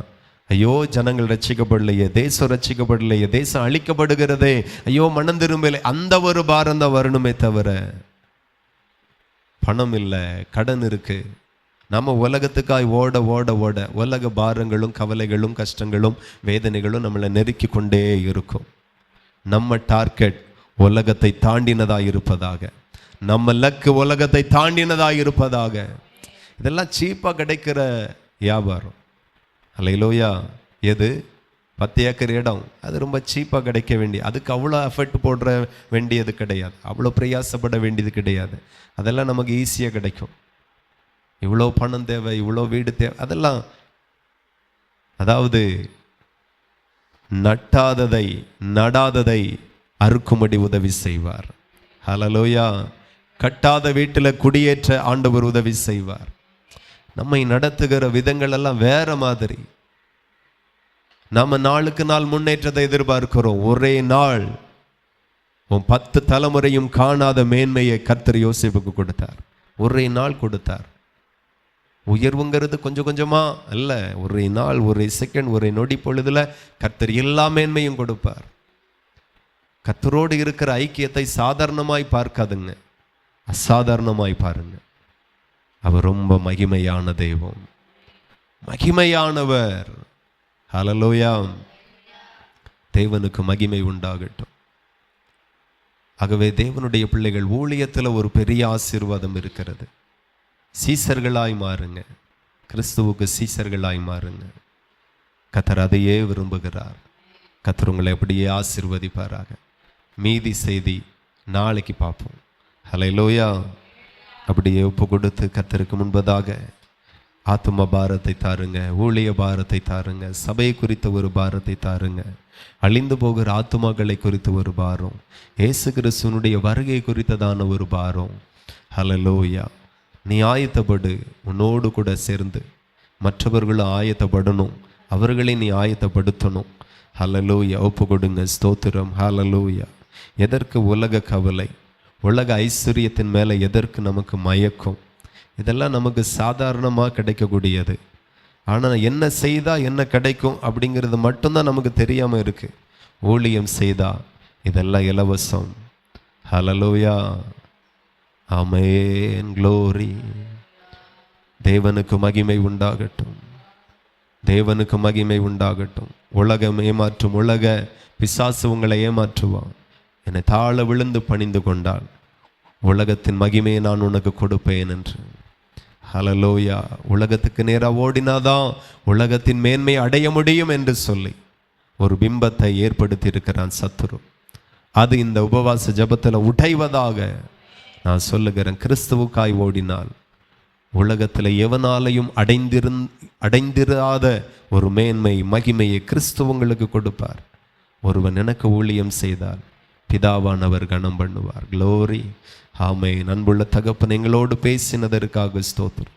ஐயோ ஜனங்கள் ரட்சிக்கப்படலையே, தேசம் ரட்சிக்கப்படலையே, தேசம் அழிக்கப்படுகிறதே, ஐயோ மனம் திரும்பலை, அந்த ஒரு பாரம் தான் வரணுமே தவிர, பணம் இல்லை, கடன் இருக்கு, நம்ம உலகத்துக்காய் ஓட ஓட ஓட உலக பாரங்களும் கவலைகளும் கஷ்டங்களும் வேதனைகளும் நம்மளை நெருக்கி கொண்டே இருக்கும். நம்ம டார்கெட் உலகத்தை தாண்டினதாக இருப்பதாக, நம்ம லக்கு உலகத்தை தாண்டினதாக இருப்பதாக. இதெல்லாம் சீப்பாக கிடைக்கிற வியாபாரம். ஹல்லேலூயா. எது 10 ஏக்கர் இடம், அது ரொம்ப சீப்பாக கிடைக்க வேண்டிய, அதுக்கு அவ்வளோ எஃபர்ட் போடுற வேண்டியது கிடையாது, அவ்வளோ பிரயாசப்பட வேண்டியது கிடையாது. அதெல்லாம் நமக்கு ஈஸியாக கிடைக்கும். இவ்வளோ பணம் தேவை, இவ்வளோ வீடு தேவை, அதெல்லாம் அதாவது நட்டாததை நடாததை அறுக்கும்படி உதவி செய்வார். ஹல்லேலூயா. கட்டாத வீட்டில் குடியேற்ற ஆண்டவர் உதவி செய்வார். நம்மை நடத்துகிற விதங்கள் எல்லாம் வேற மாதிரி. நாம நாளுக்கு நாள் முன்னேற்றத்தை எதிர்பார்க்கிறோம். ஒரே நாள் 10 தலைமுறையும் காணாத மேன்மையை கர்த்தர் யோசேப்புக்கு கொடுத்தார். ஒரே நாள் கொடுத்தார். உயர்வுங்கிறது கொஞ்சம் கொஞ்சமா அல்ல, ஒரே நாள், ஒரே செகண்ட், ஒரே நொடி பொழுதுல கர்த்தர் எல்லா மேன்மையும் கொடுப்பார். கர்த்தரோடு இருக்கிற ஐக்கியத்தை சாதாரணமாய் பார்க்காதுங்க, அசாதாரணமாய் பாருங்க. அவர் ரொம்ப மகிமையான தெய்வம், மகிமையானவர். ஹல்லேலூயா. தேவனுக்கு மகிமை உண்டாகட்டும். ஆகவே தேவனுடைய பிள்ளைகள் ஊழியத்தில் ஒரு பெரிய ஆசீர்வாதம் இருக்கிறது. சீசர்களாய் மாறுங்க, கிறிஸ்துவுக்கு சீசர்களாய் மாறுங்க. கர்த்தர் அதையே விரும்புகிறார். கர்த்தர் உங்களை அப்படியே ஆசீர்வதிப்பாராக. மீதி செய்தி நாளைக்கு பார்ப்போம். ஹல்லேலூயா. அப்படியே ஒப்பு கொடுத்து கர்த்தருக்கு முன்பதாக ஆத்தும பாரத்தை தாருங்க, ஊழிய பாரத்தை தாருங்க, சபை குறித்த ஒரு பாரத்தை தாருங்க, அழிந்து போகிற ஆத்துமாக்களை குறித்த ஒரு பாரம், இயேசு கிறிஸ்துவனுடைய வருகை குறித்ததான ஒரு பாரம். ஹல்லேலூயா. நீ ஆயத்தப்படு, உன்னோடு கூட சேர்ந்து மற்றவர்களும் ஆயத்தப்படணும், அவர்களை நீ ஆயத்தப்படுத்தணும். ஹல்லேலூயா. ஒப்பு கொடுங்க. ஸ்தோத்திரம். ஹல்லேலூயா. எதற்கு உலக கவலை, உலக ஐஸ்வர்யத்தின் மேலே எதற்கு நமக்கு மயக்கம்? இதெல்லாம் நமக்கு சாதாரணமாக கிடைக்கக்கூடியது. ஆனால் என்ன செய்தால் என்ன கிடைக்கும் அப்படிங்கிறது மட்டும்தான் நமக்கு தெரியாமல் இருக்கு. ஊழியம் செய்தால் இதெல்லாம் இலவசம். ஹல்லேலூயா. ஆமென். க்ளோரி. தேவனுக்கு மகிமை உண்டாகட்டும், தேவனுக்கு மகிமை உண்டாகட்டும். உலகம் ஏமாற்றும், உலக பிசாசு உங்களை ஏமாற்றுவான். என்னை தாழ விழுந்து பணிந்து கொண்டால் உலகத்தின் மகிமையை நான் உனக்கு கொடுப்பேன் என்று. ஹல்லேலூயா. உலகத்துக்கு நேராக ஓடினாதான் உலகத்தின் மேன்மையை அடைய முடியும் என்று சொல்லி ஒரு பிம்பத்தை ஏற்படுத்தி இருக்கிறான் சத்துரு. அது இந்த உபவாச ஜபத்தில் உடைவதாக நான் சொல்லுகிறேன். கிறிஸ்துவுக்காய் ஓடினால் உலகத்தில் எவனாலையும் அடைந்திராத ஒரு மேன்மை, மகிமையை கிறிஸ்து உங்களுக்கு கொடுப்பார். ஒருவன் எனக்கு ஊழியம் செய்தால் பிதாவானவர் கனம் பண்ணுவார். க்ளோரி. ஆமென். அன்புள்ள தகப்பன், எங்களோடு பேசினதற்காக ஸ்தோத்திரம்.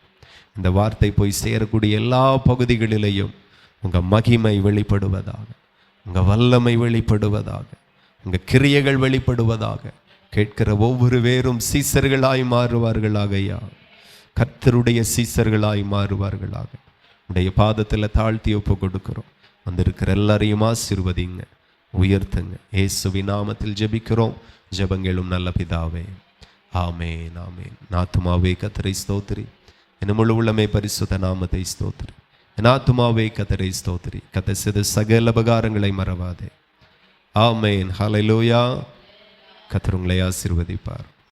இந்த வார்த்தை போய் சேரக்கூடிய எல்லா பகுதிகளிலேயும் உங்கள் மகிமை வெளிப்படுவதாக, உங்கள் வல்லமை வெளிப்படுவதாக, உங்கள் கிரியைகள் வெளிப்படுவதாக. கேட்கிற ஒவ்வொரு பேரும் சீசர்களாய் மாறுவார்களாக. ஐயா, கர்த்தருடைய சீசர்களாய் மாறுவார்களாக. உடைய பாதத்தில் தாழ்த்தி ஒப்பு கொடுக்கிறோம். வந்திருக்கிற எல்லாரையும் ஆசீர்வதிங்க, உயர்த்துங்க. இயேசுவின் நாமத்தில் ஜெபிக்கிறோம், ஜெபங்களும் நல்ல பிதாவே, ஆமேன் ஆமேன். ஆத்துமாவே கர்த்தரை ஸ்தோத்திரி, என் முழு உள்ளமே பரிசுத்த நாமத்தை ஸ்தோத்திரி. என் ஆத்துமாவே கர்த்தரை ஸ்தோத்திரி, கர்த்தர் செய்த சகல உபகாரங்களை மறவாதே. ஆமேன். ஹல்லேலூயா. கர்த்தர் உங்களை ஆசீர்வதிப்பார்.